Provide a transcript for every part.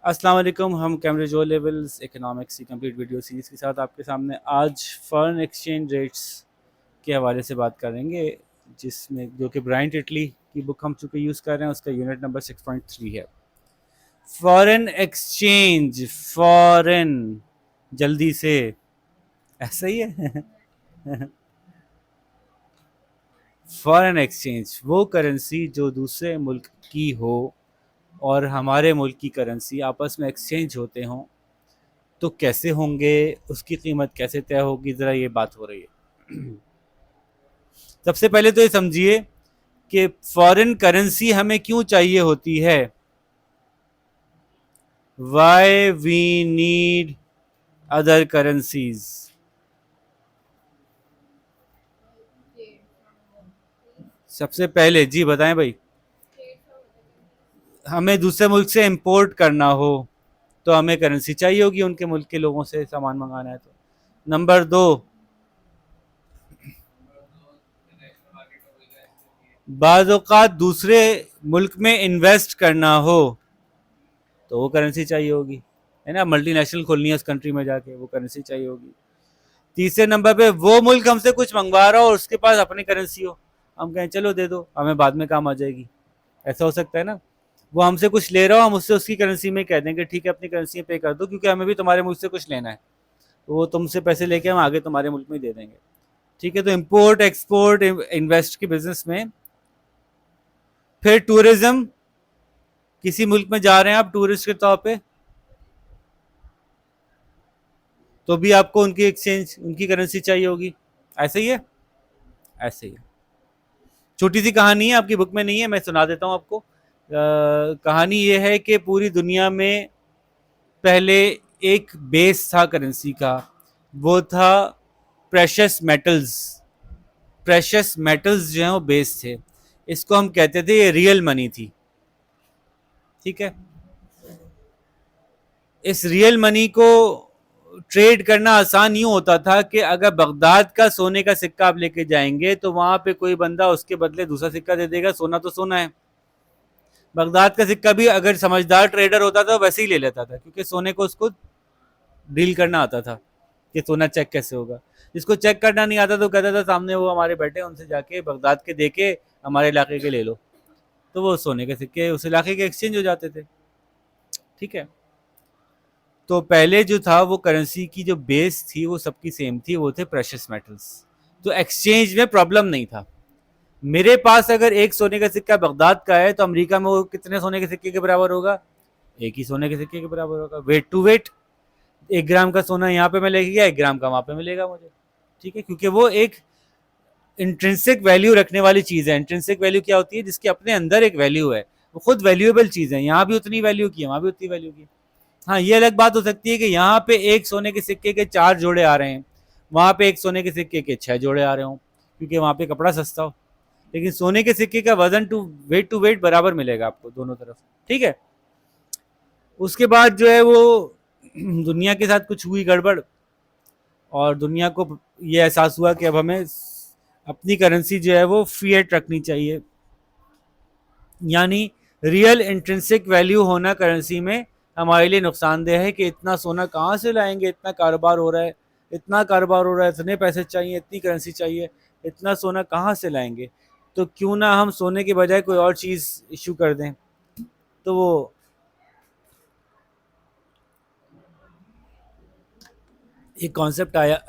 अस्सलाम वालेकुम। हम कैम्ब्रिज ओ लेवल्स इकोनॉमिक्स की कंप्लीट वीडियो सीरीज़ के साथ आपके सामने आज फॉरेन एक्सचेंज रेट्स के हवाले से बात करेंगे, जिसमें जो कि ब्रायंट इटली की बुक हम चूँकि यूज़ कर रहे हैं, उसका यूनिट नंबर 6.3 है। फॉरेन एक्सचेंज, फॉरेन, जल्दी से, ऐसा ही है। फॉरेन एक्सचेंज वो करेंसी जो दूसरे मुल्क की हो और हमारे मुल्क की करेंसी आपस में एक्सचेंज होते हों, तो कैसे होंगे, उसकी कीमत कैसे तय होगी, ज़रा ये बात हो रही है। सबसे पहले तो ये समझिए कि फॉरेन करेंसी हमें क्यों चाहिए होती है। Why we need other currencies. सबसे पहले जी बताएं भाई। हमें दूसरे मुल्क से इंपोर्ट करना हो तो हमें करेंसी चाहिए होगी, उनके मुल्क के लोगों से सामान मंगाना है तो। नंबर दो, बाज़ औक़ात दूसरे मुल्क में इन्वेस्ट करना हो तो वो करेंसी चाहिए होगी, है ना। मल्टीनेशनल खोलनी है उस कंट्री में जाके, वो करेंसी चाहिए होगी। तीसरे नंबर पे वो मुल्क हमसे कुछ मंगवा रहा हो और उसके पास अपनी करेंसी हो, हम कहें चलो दे दो, हमें बाद में काम आ जाएगी। ऐसा हो सकता है ना। वो हमसे कुछ ले रहा हो, हम उससे उसकी करेंसी में कह देंगे ठीक है अपनी करेंसी में पे कर दो, क्योंकि हमें भी तुम्हारे मुल्क से कुछ लेना है। तो वो तुमसे पैसे लेके हम आगे तुम्हारे मुल्क में ही दे देंगे। ठीक है, तो इम्पोर्ट एक्सपोर्ट इन्वेस्ट के बिजनेस में। फिर टूरिज्म, किसी मुल्क में जा रहे हैं आप टूरिस्ट के तौर पे, तो भी आपको उनकी एक्सचेंज, उनकी करेंसी चाहिए होगी। ऐसे ही है, ऐसे ही है। छोटी सी कहानी है, आपकी बुक में नहीं है, मैं सुना देता हूँ आपको। कहानी ये है कि पूरी दुनिया में पहले एक बेस था करेंसी का, वो था प्रेशस मेटल्स। प्रेशस मेटल्स जो हैं वो बेस थे, इसको हम कहते थे, ये रियल मनी थी। ठीक है, इस रियल मनी को ट्रेड करना आसान यूं होता था कि अगर बगदाद का सोने का सिक्का आप लेके जाएंगे तो वहां पे कोई बंदा उसके बदले दूसरा सिक्का दे देगा, सोना तो सोना है। बगदाद का सिक्का भी अगर समझदार ट्रेडर होता था वैसे ही ले लेता था, क्योंकि सोने को उसको डील करना आता था कि सोना चेक कैसे होगा। जिसको चेक करना नहीं आता तो कहता था सामने वो हमारे बैठे, उनसे जाके बगदाद के दे के हमारे इलाके के ले लो, तो वो सोने के सिक्के उस इलाके के एक्सचेंज हो जाते थे। ठीक है, तो पहले जो था वो करेंसी की जो बेस थी वो सबकी सेम थी, वो थे प्रेशियस मेटल्स। तो एक्सचेंज में प्रॉब्लम नहीं था। मेरे पास अगर एक सोने का सिक्का बगदाद का है तो अमेरिका में वो कितने सोने के सिक्के के बराबर होगा? एक ही सोने के सिक्के के बराबर होगा। वेट टू वेट, 1 ग्राम का सोना यहाँ पे मैं लेके गया, 1 ग्राम का वहां पे मिलेगा मुझे। ठीक है, क्योंकि वो एक इंट्रिंसिक वैल्यू रखने वाली चीज है। इंट्रिंसिक वैल्यू क्या होती है? जिसके अपने अंदर एक वैल्यू है, वो खुद वैल्यूएबल चीज है। यहाँ भी उतनी वैल्यू की है, वहां भी उतनी वैल्यू की। हाँ, ये अलग बात हो सकती है कि यहाँ पे एक सोने के सिक्के के 4 जोड़े आ रहे हैं, वहां पे एक सोने के सिक्के के 6 जोड़े आ रहे हो, क्योंकि वहां पे कपड़ा सस्ता हो। लेकिन सोने के सिक्के का वजन टू वेट बराबर मिलेगा आपको दोनों तरफ। ठीक है, उसके बाद जो है वो दुनिया के साथ कुछ हुई गड़बड़, और दुनिया को ये एहसास हुआ कि अब हमें अपनी करेंसी जो है वो फिएट रखनी चाहिए, यानी रियल इंट्रिंसिक वैल्यू होना करेंसी में हमारे लिए नुकसानदेह है। कि इतना सोना कहाँ से लाएंगे, इतना कारोबार हो रहा है, इतना कारोबार हो रहा है, इतने पैसे चाहिए, इतनी करेंसी चाहिए, इतना सोना कहाँ से लाएंगे। तो क्यों ना हम सोने के बजाय कोई और चीज़ इशू कर दें। तो वो एक कॉन्सेप्ट आया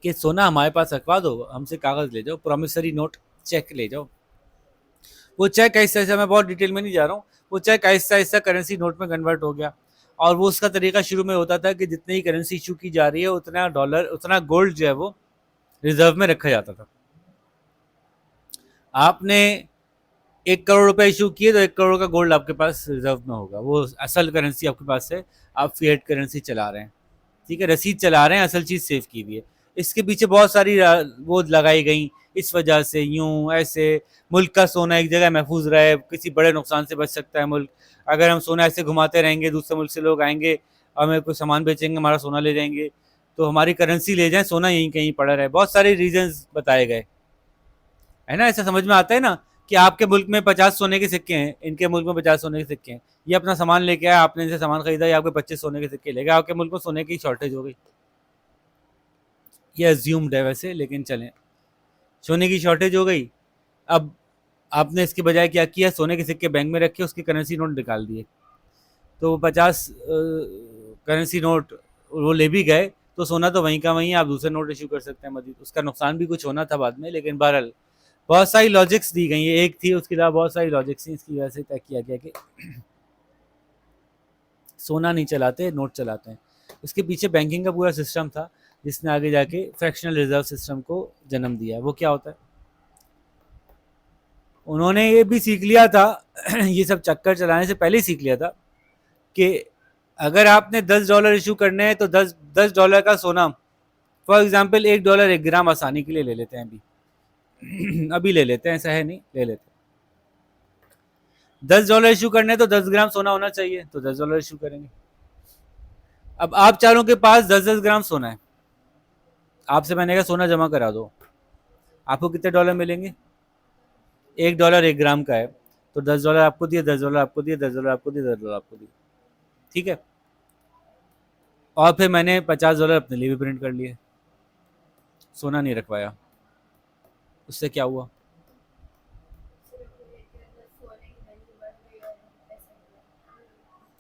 कि सोना हमारे पास रखवा दो, हमसे कागज़ ले जाओ, प्रॉमिसरी नोट, चेक ले जाओ। वो चेक ऐसा ऐसा, मैं बहुत डिटेल में नहीं जा रहा हूँ, वो चेक ऐसा ऐसा करेंसी नोट में कन्वर्ट हो गया। और वो उसका तरीका शुरू में होता था कि जितनी ही करेंसी इशू की जा रही है उतना डॉलर, उतना गोल्ड जो है वो रिजर्व में रखा जाता था। आपने 1 करोड़ रुपए इशू किए तो 1 करोड़ का गोल्ड आपके पास रिजर्व में होगा, वो असल करेंसी आपके पास है। आप फिएट करेंसी चला रहे हैं, ठीक है, रसीद चला रहे हैं, असल चीज़ सेव की हुई है। इसके पीछे बहुत सारी वो लगाई गई, इस वजह से यूं ऐसे मुल्क का सोना एक जगह महफूज रहे, किसी बड़े नुकसान से बच सकता है मुल्क। अगर हम सोना ऐसे घुमाते रहेंगे, दूसरे मुल्क से लोग आएंगे, हमें कोई सामान बेचेंगे, हमारा सोना ले जाएंगे, तो हमारी करेंसी ले जाएं, सोना यहीं कहीं पड़ा रहे। बहुत सारे रीजंस बताए गए, है ना। ऐसा समझ में आता है ना कि आपके मुल्क में 50 सोने के सिक्के हैं, इनके मुल्क में 50 सोने के सिक्के हैं, ये अपना सामान लेके आया, आपने इनसे सामान खरीदा, ये आपके 25 सोने के सिक्के ले गए, आपके मुल्क में सोने की शॉर्टेज हो गई। ये अज्यूम्ड है वैसे, लेकिन चलें, सोने की शॉर्टेज हो गई। अब आपने इसके बजाय क्या किया, सोने के सिक्के बैंक में रखे, उसके करेंसी नोट निकाल दिए, तो वो 50 करेंसी नोट वो ले भी गए, तो सोना तो वहीं का वहीं, आप दूसरे नोट इशू कर सकते हैं मजीद, उसका नुकसान भी कुछ होना था बाद में, लेकिन बहरहाल बहुत सारी लॉजिक्स दी गई है, एक थी उसके अलावा बहुत सारी लॉजिक्स थी, इसकी वजह से तय किया गया कि सोना नहीं चलाते, नोट चलाते हैं। उसके पीछे बैंकिंग का पूरा सिस्टम था, जिसने आगे जाके फ्रैक्शनल रिजर्व सिस्टम को जन्म दिया है। वो क्या होता है, उन्होंने ये भी सीख लिया था ये सब चक्कर चलाने से पहले ही सीख लिया था कि अगर आपने $10 इशू करने हैं तो $10 का सोना, फॉर एग्जाम्पल $1 1 ग्राम आसानी के लिए ले लेते हैं अभी अभी ले लेते हैं, ऐसा है नहीं, ले लेते हैं। $10 इशू करने तो 10 ग्राम सोना होना चाहिए, तो $10 इशू करेंगे। अब आप चारों के पास 10-10 ग्राम सोना है, आपसे मैंने कहा सोना जमा करा दो, आपको कितने डॉलर मिलेंगे, $1 1 ग्राम का है, तो $10 आपको दिए, $10 आपको दिए, $10 आपको दिए, $10 आपको दिए, ठीक है। और फिर मैंने $50 अपने लिए भी प्रिंट कर लिए, सोना नहीं रखवाया, उससे क्या हुआ,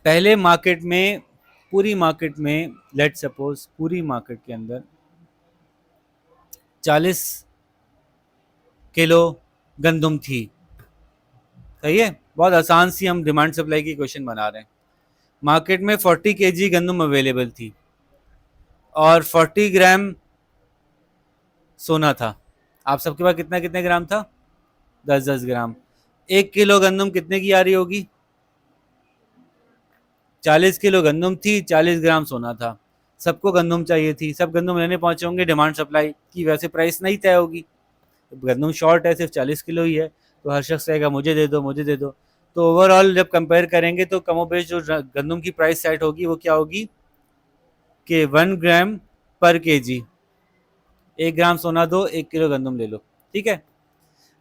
पहले मार्केट में, पूरी मार्केट में, लेट सपोज पूरी मार्केट के अंदर 40 किलो गंदम थी, सही है, बहुत आसान सी हम डिमांड सप्लाई की क्वेश्चन बना रहे हैं। मार्केट में 40 केजी गंदम अवेलेबल थी और 40 ग्राम सोना था। आप सबके पास कितना कितने ग्राम था, 10-10 ग्राम। 1 किलो गंदम कितने की आ रही होगी, 40 किलो गंदम थी, 40 ग्राम सोना था, सबको गंदम चाहिए थी, सब गंदम लेने पहुंचे होंगे, डिमांड सप्लाई की वैसे प्राइस नहीं तय होगी, गंदम शॉर्ट है, सिर्फ 40 किलो ही है, तो हर शख्स कहेगा मुझे दे दो मुझे दे दो, तो ओवरऑल जब कंपेयर करेंगे तो कमोबेश जो गंदम की प्राइस सेट होगी वो क्या होगी कि 1 ग्राम पर केजी, 1 ग्राम सोना दो, 1 किलो गंदम ले लो, ठीक है।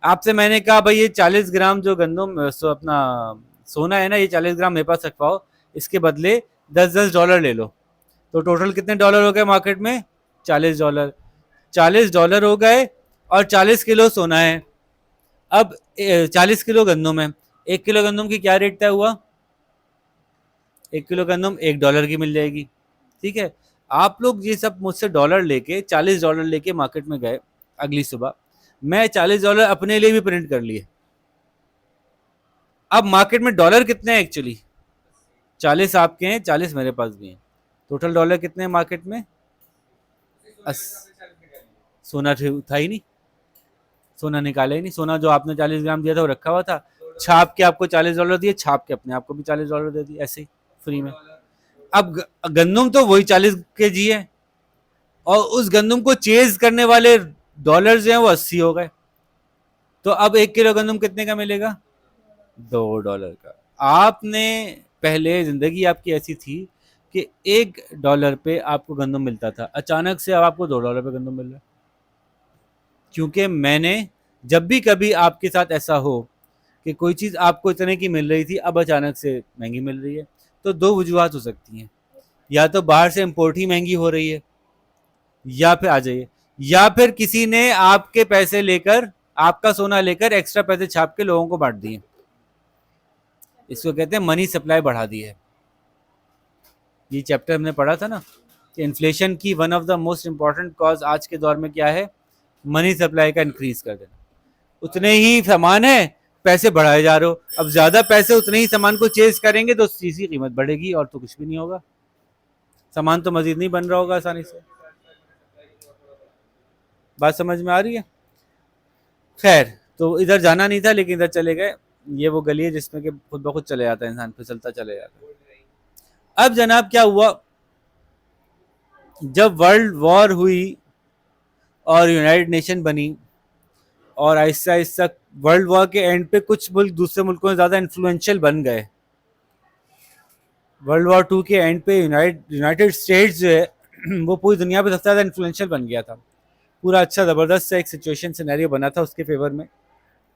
आपसे मैंने कहा भाई ये 40 ग्राम जो गंदम अपना सोना है ना, ये 40 ग्राम मेरे पास रखवाओ, इसके बदले $10 ले लो, तो टोटल कितने डॉलर हो गए मार्केट में, $40, $40 हो गए, और 40 किलो सोना है। अब 40 किलो गंदम है, 1 किलो गंदम की क्या रेट तय हुआ, 1 किलो गंदम $1 की मिल जाएगी, ठीक है। आप लोग ये सब मुझसे डॉलर लेके, $40 लेके मार्केट में गए अगली सुबह, मैं $40 अपने लिए भी प्रिंट कर लिए। अब मार्केट में डॉलर कितने हैं एक्चुअली, 40 आपके हैं, 40 मेरे पास भी हैं, टोटल डॉलर कितने हैं मार्केट में, सोना था ही नहीं, सोना निकाला ही नहीं, सोना जो आपने 40 ग्राम दिया था वो रखा हुआ था, छाप के आपको $40 दिए, छाप के अपने आपको भी $40 दे दिए, ऐसे ही फ्री में। अब गंदम तो वही 40 के जी है, और उस गंदम को चेज करने वाले डॉलर जो हैं वो 80 हो गए, तो अब 1 किलो गंदम कितने का मिलेगा, $2 का। आपने पहले जिंदगी आपकी ऐसी थी कि $1 पे आपको गंदम मिलता था, अचानक से अब आपको $2 पे गंदम मिल रहा है, क्योंकि मैंने, जब भी कभी आपके साथ ऐसा हो कि कोई चीज़ आपको इतने की मिल रही थी अब अचानक से महंगी मिल रही है, तो दो वजूहत हो सकती हैं, या तो बाहर से इम्पोर्ट ही महंगी हो रही है, या फिर आ जाइए, या फिर किसी ने आपके पैसे लेकर, आपका सोना लेकर एक्स्ट्रा पैसे छाप के लोगों को बांट दिए, इसको कहते हैं मनी सप्लाई बढ़ा दी है। ये चैप्टर हमने पढ़ा था ना कि इन्फ्लेशन की one of the most important cause आज के दौर में क्या है, मनी सप्लाई का इंक्रीज कर देना। उतने ही सामान है, पैसे बढ़ाए जा रहे हो, अब ज्यादा पैसे उतने ही सामान को चेज करेंगे तो चीज की कीमत बढ़ेगी, और तो कुछ भी नहीं होगा, सामान तो मजीद नहीं बन रहा होगा आसानी से। बात समझ में आ रही है। खैर, तो इधर जाना नहीं था लेकिन इधर चले गए, ये वो गली है जिसमें कि खुद ब खुद चले जाता है इंसान, फिसलता चले जाता है। अब जनाब क्या हुआ, जब वर्ल्ड वॉर हुई और यूनाइटेड नेशन बनी, और आहिस्ता आहिस्ता वर्ल्ड वॉर के एंड पे कुछ मुल्क दूसरे मुल्कों से ज़्यादा इन्फ्लुएंशियल बन गए। वर्ल्ड वॉर 2 के एंड पे यूनाइटेड स्टेट्स जो है वो पूरी दुनिया पे सबसे ज़्यादा इन्फ्लुएंशियल बन गया था। पूरा अच्छा ज़बरदस्त सा एक सिचुएशन सिनेरियो बना था उसके फेवर में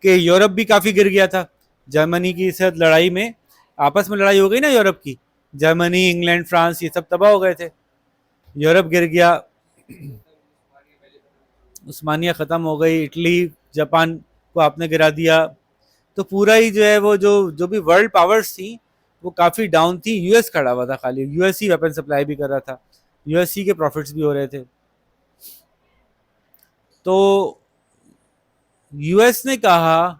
कि यूरोप भी काफी गिर गया था जर्मनी की साथ लड़ाई में। आपस में लड़ाई हो गई ना यूरोप की, जर्मनी, इंग्लैंड, फ्रांस, ये सब तबाह हो गए थे, यूरोप गिर गया, उस्मानिया खत्म हो गई, इटली, जापान को आपने गिरा दिया। तो पूरा ही जो है वो जो जो भी वर्ल्ड पावर्स थी वो काफी डाउन थी। यूएस खड़ा हुआ था, खाली यूएस ही वेपन सप्लाई भी कर रहा था, यूएस ही के प्रॉफिट्स भी हो रहे थे। तो यूएस ने कहा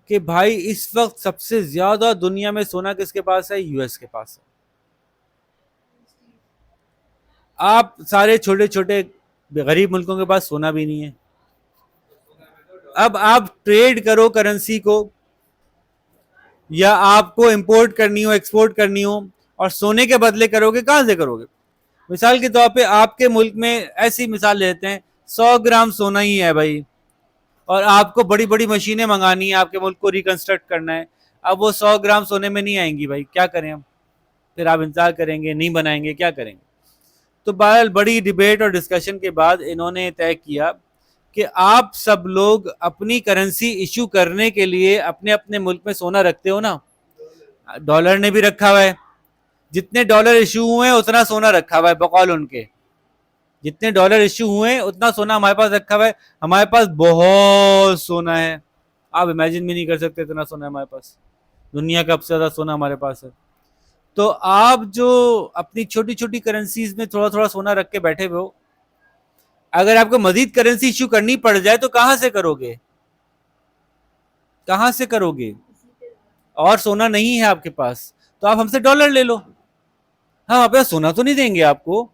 कि भाई इस वक्त सबसे ज्यादा दुनिया में सोना किसके पास है? यूएस के पास है। आप सारे छोटे छोटे गरीब मुल्कों के पास सोना भी नहीं है। अब आप ट्रेड करो करेंसी को, या आपको इंपोर्ट करनी हो, एक्सपोर्ट करनी हो, और सोने के बदले करोगे, कहां से करोगे? मिसाल के तौर पे आपके मुल्क में, ऐसी मिसाल लेते हैं, 100 ग्राम सोना ही है भाई, और आपको बड़ी बड़ी मशीनें मंगानी है, आपके मुल्क को रिकंस्ट्रक्ट करना है। अब वो 100 ग्राम सोने में नहीं आएंगी भाई, क्या करें हम? फिर आप इंतजार करेंगे, नहीं बनाएंगे, क्या करेंगे? तो बहरहाल बड़ी डिबेट और डिस्कशन के बाद इन्होंने तय किया कि आप सब लोग अपनी करेंसी इशू करने के लिए अपने अपने मुल्क में सोना रखते हो ना, डॉलर ने भी रखा हुआ है, जितने डॉलर इशू हुए उतना सोना रखा हुआ है, बकौल उनके, जितने डॉलर इश्यू हुए उतना सोना हमारे पास रखा हुआ है। हमारे पास बहुत सोना है, आप इमेजिन भी नहीं कर सकते इतना सोना है हमारे पास, दुनिया का सबसे ज्यादा सोना हमारे पास है। तो आप जो अपनी छोटी छोटी करेंसीज में थोड़ा थोड़ा सोना रख के बैठे हुए हो, अगर आपको मजीद करेंसी इश्यू करनी पड़ जाए तो कहां से करोगे? कहां से करोगे? और सोना नहीं है आपके पास, तो आप हमसे डॉलर ले लो। हम अपना सोना तो नहीं देंगे आपको,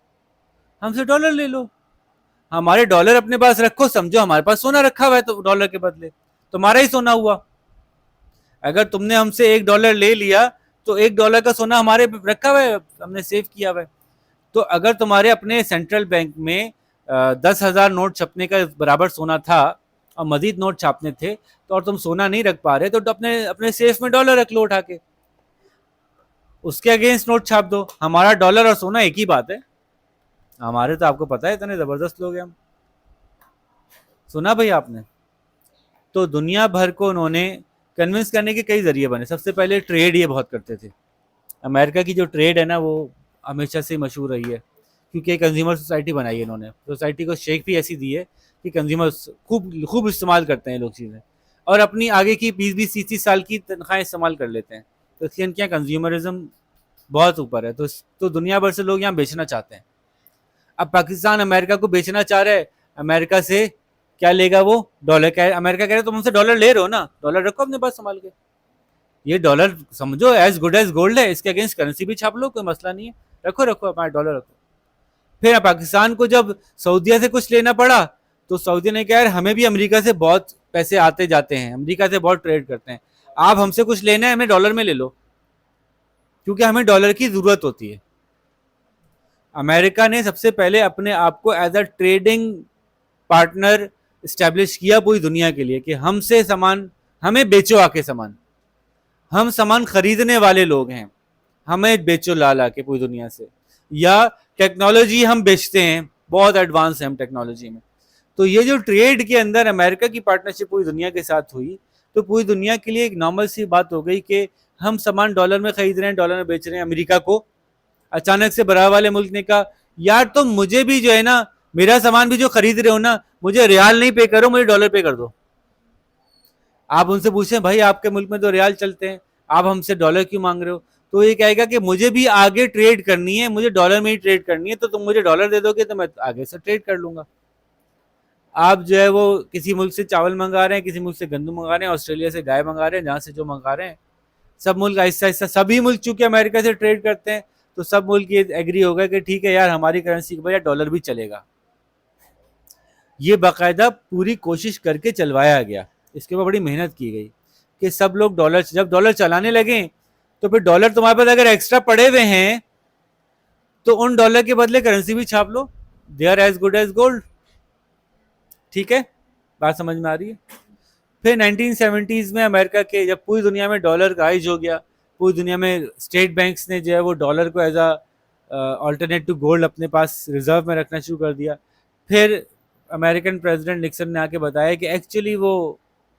हमसे डॉलर ले लो। हमारे डॉलर अपने पास रखो, समझो हमारे पास सोना रखा हुआ है, तो डॉलर के बदले तुम्हारा ही सोना हुआ। अगर तुमने हमसे $1 ले लिया तो $1 का सोना हमारे रखा हुआ है, हमने सेव किया हुआ है। तो अगर तुम्हारे अपने सेंट्रल बैंक में 10,000 नोट छपने का बराबर सोना था और मजीद नोट छापने थे, तो और तुम सोना नहीं रख पा रहे, तो अपने अपने सेफ में डॉलर रख लो उठा के, उसके अगेंस्ट नोट छाप दो। हमारा डॉलर और सोना एक ही बात है। हमारे तो आपको पता है इतने जबरदस्त लोग हैं हम, सुना भाई आपने? तो दुनिया भर को उन्होंने कन्विंस करने के कई जरिए बने। सबसे पहले ट्रेड ये बहुत करते थे। अमेरिका की जो ट्रेड है ना वो हमेशा से मशहूर रही है, क्योंकि एक कंज्यूमर सोसाइटी बनाई है इन्होंने, सोसाइटी को शेक भी ऐसी दी है कि कंज्यूमर्स खूब खूब इस्तेमाल करते हैं लोग चीज़ें, और अपनी आगे की 20-20-30-30 साल की तनख्वाहें इस्तेमाल कर लेते हैं। तो इसलिए इनके यहाँ कंज्यूमरिज्म बहुत ऊपर है। तो दुनिया भर से लोग यहाँ बेचना चाहते हैं। अब पाकिस्तान अमेरिका को बेचना चाह रहा है, अमेरिका से क्या लेगा वो? डॉलर। कह अमेरिका कह रहे तुम हमसे डॉलर ले रहे हो ना, डॉलर रखो अपने पास संभाल के, ये डॉलर समझो एज गुड एज गोल्ड है, इसके अगेंस्ट करेंसी भी छाप लो, कोई मसला नहीं है, रखो रखो हमारे डॉलर रखो। फिर पाकिस्तान को जब सऊदीया से कुछ लेना पड़ा, तो सऊदी ने कहा यार हमें भी अमेरिका से बहुत पैसे आते जाते हैं, अमेरिका से बहुत ट्रेड करते हैं, आप हमसे कुछ लेना है हमें डॉलर में ले लो, क्योंकि हमें डॉलर की जरूरत होती है। अमेरिका ने सबसे पहले अपने आप को as a trading partner establish किया पूरी दुनिया के लिए, कि हमसे सामान, हमें बेचो आके सामान, हम सामान खरीदने वाले लोग हैं, हमें बेचो ला ला के पूरी दुनिया से। या टेक्नोलॉजी हम बेचते हैं, बहुत एडवांस है हम टेक्नोलॉजी में। तो ये जो ट्रेड के अंदर अमेरिका की पार्टनरशिप पूरी दुनिया के साथ हुई, तो पूरी दुनिया के लिए एक नॉर्मल सी बात हो गई कि हम सामान डॉलर में खरीद रहे हैं, डॉलर में बेच रहे हैं। अमेरिका को अचानक से बराबर वाले मुल्क ने कहा यार तुम मुझे भी जो है ना, मेरा सामान भी जो खरीद रहे हो ना, मुझे रियाल नहीं पे करो, मुझे डॉलर पे कर दो। आप उनसे पूछें भाई आपके मुल्क में तो रियाल चलते हैं, आप हमसे डॉलर क्यों मांग रहे हो? तो ये कहेगा कि मुझे भी आगे ट्रेड करनी है, मुझे डॉलर में ही ट्रेड करनी है, तो तुम मुझे डॉलर दे दोगे तो मैं आगे से ट्रेड कर लूंगा। आप जो है वो किसी मुल्क से चावल मंगा रहे हैं, किसी मुल्क से गंदम मंगा रहे हैं, ऑस्ट्रेलिया से गाय मंगा रहे हैं, जहां से जो मंगा रहे हैं, सब मुल्क आहिस्ता आहिस्ता, सभी मुल्क चूंकि अमेरिका से ट्रेड करते हैं, तो सब मुल्क ये एग्री हो गए कि ठीक है यार हमारी करेंसी के बजाय डॉलर भी चलेगा। ये बाकायदा पूरी कोशिश करके चलवाया गया, इसके ऊपर बड़ी मेहनत की गई कि सब लोग डॉलर, जब डॉलर चलाने लगे तो फिर डॉलर तुम्हारे पास अगर एक्स्ट्रा पड़े हुए हैं तो उन डॉलर के बदले करेंसी भी छाप लो, they are as good as gold. ठीक है, बात समझ में आ रही है? फिर 1970s में अमेरिका के, जब पूरी दुनिया में डॉलर राइज हो गया, पूरी दुनिया में स्टेट बैंक्स ने जो है वो डॉलर को एज अल्टरनेट टू गोल्ड अपने पास रिजर्व में रखना शुरू कर दिया। फिर अमेरिकन प्रेसिडेंट निक्सन ने आके बताया कि एक्चुअली वो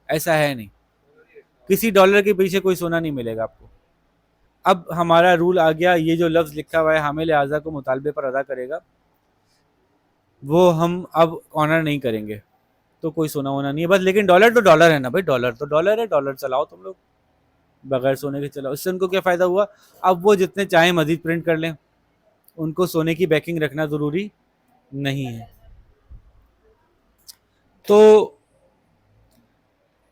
ऐसा है नहीं, किसी डॉलर के पीछे कोई सोना नहीं मिलेगा आपको। अब हमारा रूल आ गया, ये जो लफ्ज़ लिखा हुआ है हामिल आज़ा को मुतालबे पर अदा करेगा, वो हम अब ऑनर नहीं करेंगे। तो कोई सोना वोना नहीं है बस, लेकिन डॉलर तो डॉलर है ना भाई, डॉलर तो डॉलर है, डॉलर चलाओ तुम लोग, बगैर सोने के चलाओ। इससे उनको क्या फ़ायदा हुआ? अब वो जितने चाहें मजीद प्रिंट कर लें, उनको सोने की बैकिंग रखना ज़रूरी नहीं है। तो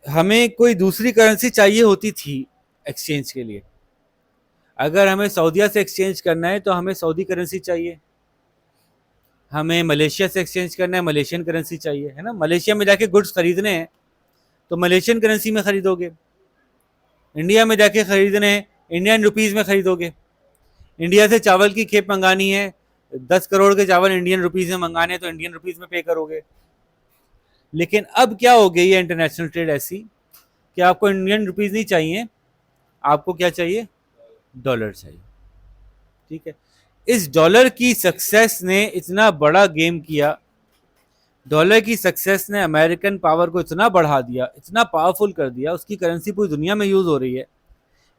हमें कोई दूसरी करेंसी चाहिए होती थी एक्सचेंज के लिए। अगर हमें सऊदीया से एक्सचेंज करना है तो हमें सऊदी करेंसी चाहिए, हमें मलेशिया से एक्सचेंज करना है मलेशियन करेंसी चाहिए, है ना। मलेशिया में जाके गुड्स खरीदने हैं तो मलेशियन करेंसी में खरीदोगे, इंडिया में जाके खरीदने हैं इंडियन रुपीज़ में खरीदोगे। इंडिया से चावल की खेप मंगानी है, 10 करोड़ के चावल इंडियन रुपीज़ में मंगाने हैं तो इंडियन रुपीज़ में पे करोगे। लेकिन अब क्या हो गई है इंटरनेशनल ट्रेड ऐसी कि आपको इंडियन रुपीज़ नहीं चाहिए, आपको क्या चाहिए? डॉलर चाहिए। ठीक है, इस डॉलर की सक्सेस ने इतना बड़ा गेम किया, डॉलर की सक्सेस ने अमेरिकन पावर को इतना बढ़ा दिया, इतना पावरफुल कर दिया, उसकी करेंसी पूरी दुनिया में यूज हो रही है।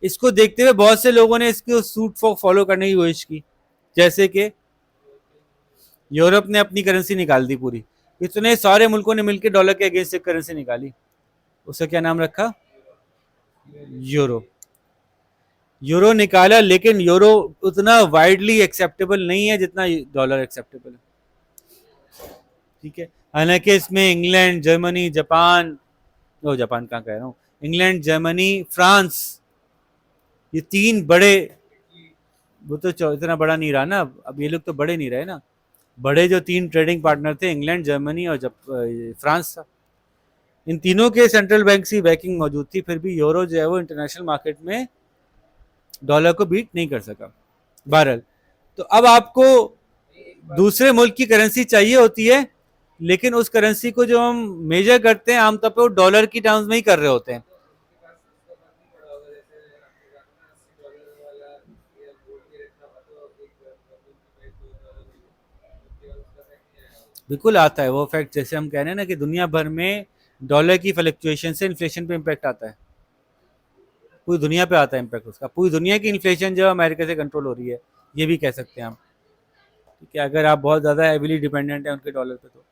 इसको देखते हुए बहुत से लोगों ने इसको सूट फॉलो करने की कोशिश की, जैसे कि यूरोप ने अपनी करेंसी निकाल दी पूरी, इतने सारे मुल्कों ने मिलकर डॉलर के अगेंस्ट एक करेंसी निकाली, उसका क्या नाम रखा? यूरो। यूरो निकाला, लेकिन यूरो उतना वाइडली एक्सेप्टेबल नहीं है जितना डॉलर एक्सेप्टेबल है। ठीक है, हालांकि इसमें इंग्लैंड, जर्मनी, जापान, ओ जापान कहाँ कह रहा हूँ, इंग्लैंड, जर्मनी, फ्रांस, ये तीन बड़े, वो तो इतना बड़ा नहीं रहा ना, अब ये लोग तो बड़े नहीं रहे ना। बड़े जो तीन ट्रेडिंग पार्टनर थे, इंग्लैंड, जर्मनी और फ्रांस था, इन तीनों के सेंट्रल बैंक की बैकिंग मौजूद थी, फिर भी यूरो जो है वो इंटरनेशनल मार्केट में डॉलर को बीट नहीं कर सका। बहरहाल, तो अब आपको दूसरे मुल्क की करेंसी चाहिए होती है, लेकिन उस करेंसी को जो हम मेजर करते हैं आमतौर पर वो डॉलर की टर्म्स में ही कर रहे होते हैं। बिल्कुल आता है वो फैक्ट, जैसे हम कह रहे हैं ना कि दुनिया भर में डॉलर की फ्लक्चुएशन से इन्फ्लेशन पे इम्पैक्ट आता है, पूरी दुनिया पे आता है इम्पैक्ट उसका, पूरी दुनिया की इन्फ्लेशन जो अमेरिका से कंट्रोल हो रही है, ये भी कह सकते हैं हम। ठीक है, अगर आप बहुत ज़्यादा हैवीली डिपेंडेंट है उनके डॉलर पे तो।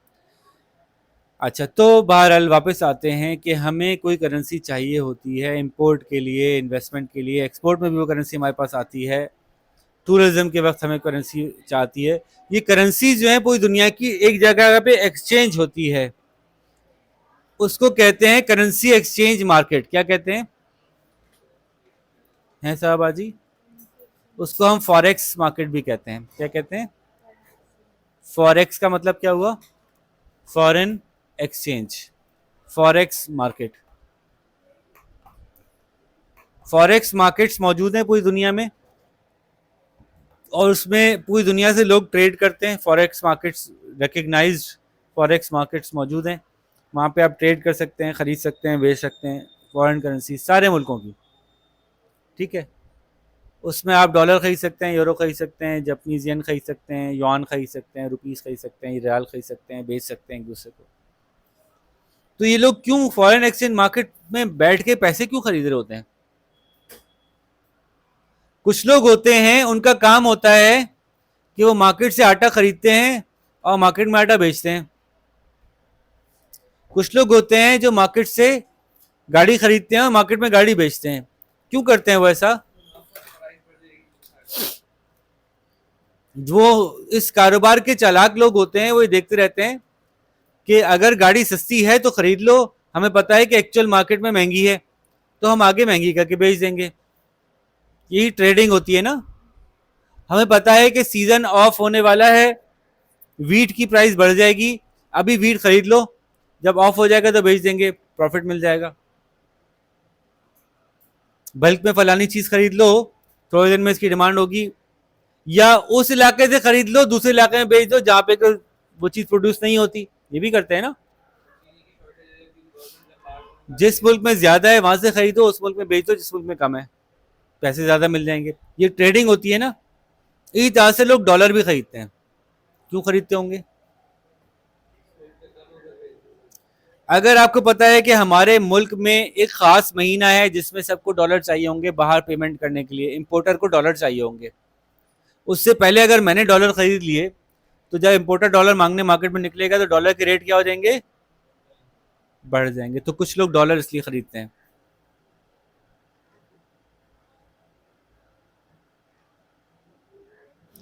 अच्छा, तो बहरहाल वापस आते हैं कि हमें कोई करेंसी चाहिए होती है इंपोर्ट के लिए, इन्वेस्टमेंट के लिए, एक्सपोर्ट में भी वो करेंसी हमारे पास आती है, टूरिज्म के वक्त हमें करेंसी चाहती है। ये करेंसी जो है पूरी दुनिया की एक जगह पे एक्सचेंज होती है, उसको कहते हैं करेंसी एक्सचेंज मार्केट। क्या कहते हैं साहबाजी? उसको हम फॉरेक्स मार्केट भी कहते हैं। क्या कहते हैं? फॉरेक्स का मतलब क्या हुआ? Foreign exchange, forex market. Forex markets मौजूद हैं पूरी दुनिया में, और उसमें पूरी दुनिया से लोग ट्रेड करते हैं। Forex markets recognised forex markets मौजूद हैं, वहाँ पे आप ट्रेड कर सकते हैं, खरीद सकते हैं, बेच सकते हैं फॉरेन करेंसी सारे मुल्कों की। ठीक है, उसमें आप डॉलर खरीद सकते हैं, यूरो खरीद सकते हैं, जापानीज येन खरीद सकते हैं, युआन खरीद सकते हैं, रुपीस खरीद सकते हैं, रियाल खरीद सकते हैं, बेच सकते हैं एक दूसरे को। तो ये लोग क्यों फॉरेन एक्सचेंज मार्केट में बैठ के पैसे क्यों खरीद रहे होते हैं? कुछ लोग होते हैं उनका काम होता है कि वो मार्केट से आटा खरीदते हैं और मार्केट में आटा बेचते हैं। कुछ लोग होते हैं जो मार्केट से गाड़ी खरीदते हैं और मार्केट में गाड़ी बेचते हैं। क्यों करते हैं वो ऐसा? जो इस कारोबार के चालाक लोग होते हैं वो ये देखते रहते हैं कि अगर गाड़ी सस्ती है तो खरीद लो, हमें पता है कि एक्चुअल मार्केट में महंगी है तो हम आगे महंगी करके बेच देंगे। यही ट्रेडिंग होती है ना। हमें पता है कि सीजन ऑफ होने वाला है, वीट की प्राइस बढ़ जाएगी, अभी वीट खरीद लो, जब ऑफ हो जाएगा तो बेच देंगे, प्रॉफिट मिल जाएगा। बल्क में फलानी चीज खरीद लो, थोड़े दिन में इसकी डिमांड होगी, या उस इलाके से खरीद लो दूसरे इलाके में बेच दो जहां पे वो चीज प्रोड्यूस नहीं होती। ये भी करते हैं ना, जिस मुल्क में ज्यादा है वहां से खरीदो, उस मुल्क में बेच दो जिस मुल्क में कम है, पैसे ज्यादा मिल जाएंगे। ये ट्रेडिंग होती है ना। इसी तरह से लोग डॉलर भी खरीदते हैं। क्यों खरीदते होंगे? अगर आपको पता है कि हमारे मुल्क में एक खास महीना है जिसमें सबको डॉलर चाहिए होंगे बाहर पेमेंट करने के लिए, इंपोर्टर को डॉलर चाहिए होंगे, उससे पहले अगर मैंने डॉलर खरीद लिए तो जब इंपोर्टर डॉलर मांगने मार्केट में निकलेगा तो डॉलर के रेट क्या हो जाएंगे, बढ़ जाएंगे। तो कुछ लोग डॉलर इसलिए खरीदते हैं।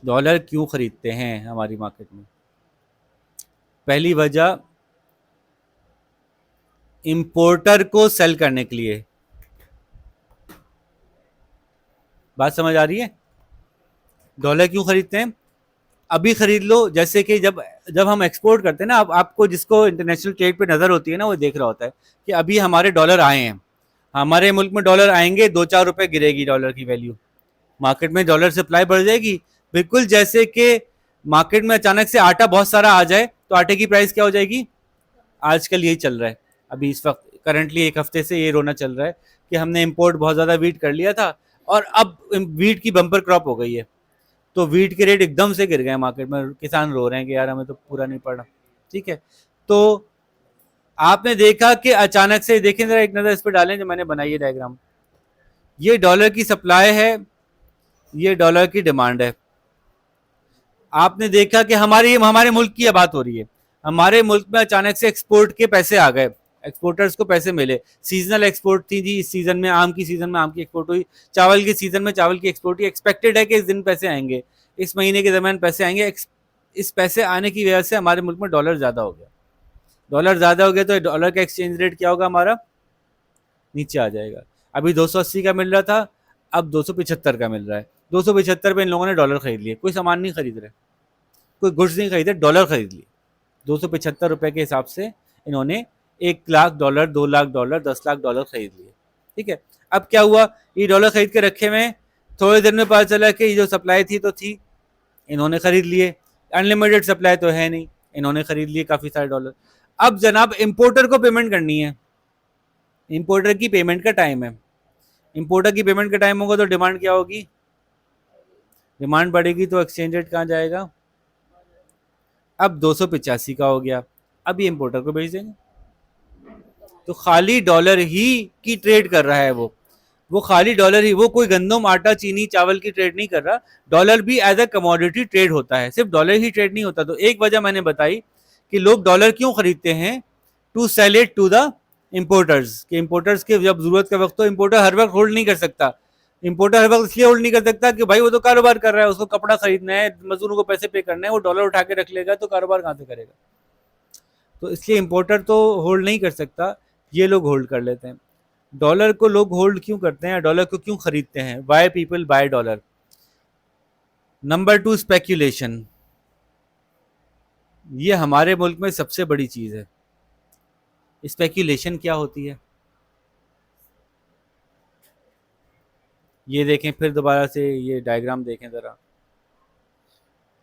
डॉलर क्यों खरीदते हैं हमारी मार्केट में? पहली वजह, इंपोर्टर को सेल करने के लिए। बात समझ आ रही है? डॉलर क्यों खरीदते हैं? अभी खरीद लो, जैसे कि जब जब हम एक्सपोर्ट करते हैं ना, आपको जिसको इंटरनेशनल ट्रेड पे नजर होती है ना, वो देख रहा होता है कि अभी हमारे डॉलर आए हैं, हमारे मुल्क में डॉलर आएंगे, 2-4 रुपए गिरेगी डॉलर की वैल्यू, मार्केट में डॉलर सप्लाई बढ़ जाएगी। बिल्कुल जैसे कि मार्केट में अचानक से आटा बहुत सारा आ जाए तो आटे की प्राइस क्या हो जाएगी। आजकल यही चल रहा है, अभी इस वक्त करंटली एक हफ्ते से ये रोना चल रहा है कि हमने इंपोर्ट बहुत ज़्यादा वीट कर लिया था और अब वीट की बम्पर क्रॉप हो गई है, तो वीट के रेट एकदम से गिर गए मार्केट में, किसान रो रहे हैं कि यार हमें तो पूरा नहीं पड़ा। ठीक है, तो आपने देखा कि अचानक से, देखें जरा एक नज़र इस पर डालें जो मैंने बनाई है डायग्राम, ये डॉलर की सप्लाई है, ये डॉलर की डिमांड है। आपने देखा कि हमारे मुल्क की बात हो रही है, हमारे मुल्क में अचानक से एक्सपोर्ट के पैसे आ गए, एक्सपोर्टर्स को पैसे मिले, सीजनल एक्सपोर्ट थी जी, इस सीजन में आम की सीजन में आम की एक्सपोर्ट हुई, चावल के सीजन में चावल की एक्सपोर्ट हुई, एक्सपेक्टेड है कि इस दिन पैसे आएंगे, इस महीने के दरमियान पैसे आएंगे। इस पैसे आने की वजह से हमारे मुल्क में डॉलर ज़्यादा हो गया, डॉलर ज़्यादा हो गया तो डॉलर का एक्सचेंज रेट क्या होगा, हमारा नीचे आ जाएगा। अभी 280 का मिल रहा था, अब 275 का मिल रहा है। 275 पे इन लोगों ने डॉलर खरीद लिए, कोई सामान नहीं खरीद रहे, कोई गुड्स नहीं खरीदे, डॉलर खरीद लिए। 275 रुपए के हिसाब से इन्होंने 1 lakh dollar, 2 lakh dollar, 10 lakh dollar खरीद लिए। ठीक है, अब क्या हुआ, ये डॉलर खरीद के रखे हुए, थोड़े दिन में पता चला कि ये जो सप्लाई थी तो थी, इन्होंने खरीद लिए, अनलिमिटेड सप्लाई तो है नहीं, इन्होंने खरीद लिए काफ़ी सारे डॉलर। अब जनाब इंपोर्टर को पेमेंट करनी है, इंपोर्टर की पेमेंट का टाइम है, इंपोर्टर की पेमेंट का टाइम होगा तो डिमांड क्या होगी, डिमांड बढ़ेगी तो एक्सचेंज रेट कहाँ जाएगा, अब 285 का हो गया, अब ये इंपोर्टर को भेज देंगे। तो खाली डॉलर ही की ट्रेड कर रहा है वो खाली डॉलर ही, वो कोई गंदम आटा चीनी चावल की ट्रेड नहीं कर रहा। डॉलर भी एज अ कमोडिटी ट्रेड होता है, सिर्फ डॉलर ही ट्रेड नहीं होता। तो एक वजह मैंने बताई कि लोग डॉलर क्यों खरीदते हैं, to sell it to the importers, कि इम्पोर्टर्स के जब जरूरत का वक्त हो, इम्पोर्टर हर वक्त होल्ड नहीं कर सकता, इम्पोर्टर हर वक्त इसलिए होल्ड नहीं कर सकता कि भाई वो तो कारोबार कर रहा है, उसको कपड़ा खरीदना है, मजदूरों को पैसे पे करना है, वो डॉलर उठा के रख लेगा तो कारोबार कहाँ से करेगा, तो इसलिए इम्पोर्टर तो होल्ड नहीं कर सकता, ये लोग होल्ड कर लेते हैं। डॉलर को लोग होल्ड क्यों करते हैं, डॉलर को क्यों खरीदते हैं, why people buy dollar. Number 2, speculation, ये हमारे मुल्क में सबसे बड़ी चीज है। स्पेक्यूलेशन क्या होती है, ये देखें फिर दोबारा से ये डायग्राम देखें जरा,